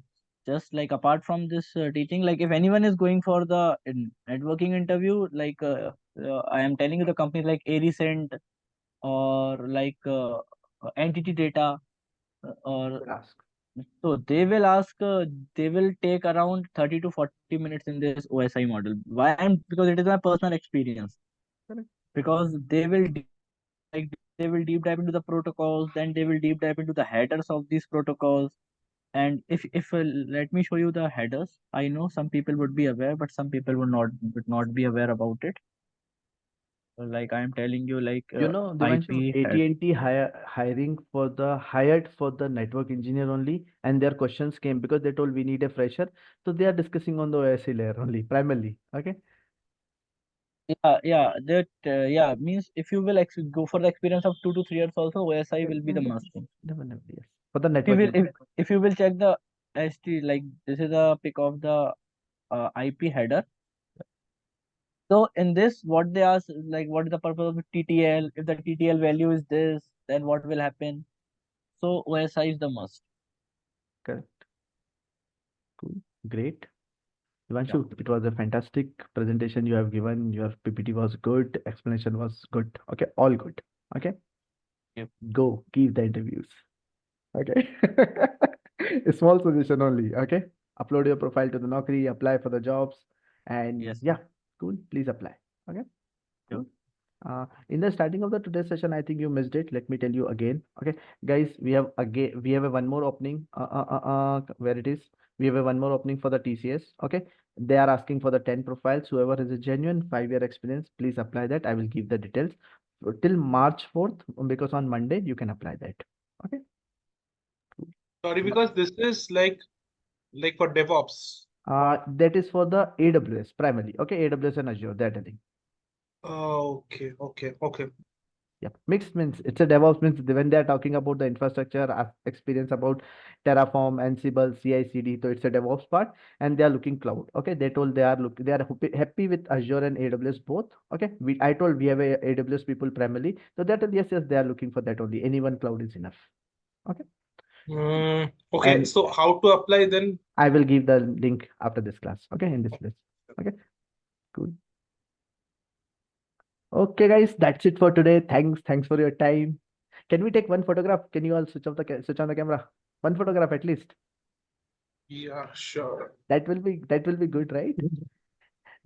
just like apart from this teaching, like if anyone is going for the networking interview, I am telling you the company like Arecent or Entity Data or Ask. so they will take around 30 to 40 minutes in this OSI model. Why? Because it is my personal experience. Correct. Because they will deep dive into the protocols, then they will deep dive into the headers of these protocols. And if let me show you the headers. I know some people would be aware, but some people would not be aware about it. So, like I am telling you, You know, Devanshu, IP head. AT&T hired for the network engineer only, and their questions came because they told we need a fresher. So they are discussing on the OSI layer only, primarily. Okay. Yeah, means if you will go for the experience of 2 to 3 years also, OSI will be the must thing. Definitely, yes. For the If you will, networking. if you will check the ST, like this is a pic of the IP header. So in this, what they ask is like, what is the purpose of TTL? If the TTL value is this, then what will happen? So OSI is the must. Correct. Cool. Great. Devanshu, it was a fantastic presentation you have given. Your PPT was good. Explanation was good. Okay, all good. Okay. Yep. Go give the interviews. Okay. A small suggestion only. Okay. Upload your profile to the Naukri, apply for the jobs, and Yes. yeah, cool. Please apply. Okay. Yep. Cool. In the starting of the today's session, I think you missed it. Let me tell you again. Okay, guys, we have a one more opening. Where it is? We have a one more opening for the TCS. Okay, they are asking for the 10 profiles. Whoever has a genuine 5-year experience, please apply that. I will give the details till March 4th, because on Monday you can apply that. Okay. Sorry, because this is like for DevOps. That is for the AWS primarily. Okay, AWS and Azure. They're telling. Okay. Yep. Mixed means it's a DevOps means when they are talking about the infrastructure experience about Terraform, Ansible, CI/CD, so it's a DevOps part, and they are looking cloud. Okay, they told they are happy with Azure and AWS both. Okay, I told we have a AWS people primarily, so that yes they are looking for that only. Anyone cloud is enough. Okay. Okay. And So how to apply then? I will give the link after this class. Okay, in this place. Okay, cool. Okay, guys, that's it for today. Thanks for your time. Can we take one photograph? Can you all switch on the camera? One photograph at least. Yeah, sure. That will be good, right?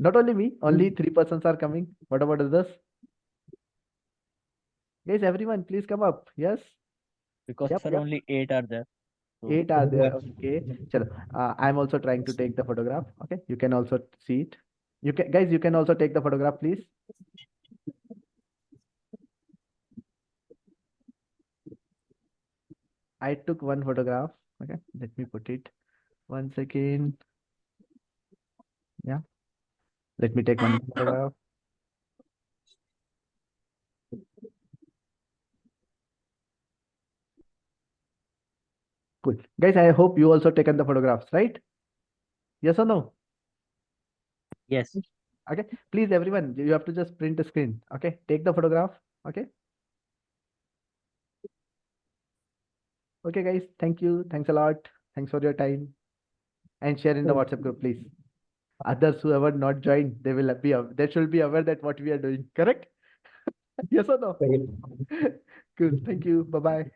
Not only me, only 3 persons are coming. What about others? Guys, everyone, please come up. Yes. Because Yep, sir, yep. only 8 are there. So 8 are there. Okay. Chalo. I'm also trying to take the photograph. Okay. You can also see it. Guys, you can also take the photograph, please. I took one photograph. Okay. Let me put it. 1 second. Yeah. Let me take one photograph. Cool. Guys, I hope you also taken the photographs, right? Yes or no? yes. Okay. Please, everyone, you have to just print a screen. Okay. Take the photograph. Okay. Okay, guys. Thank you. Thanks a lot. Thanks for your time. And share in the WhatsApp group, please. Others who have not joined, they should be aware that what we are doing. Correct? Yes or no? Cool. Thank you. Bye-bye.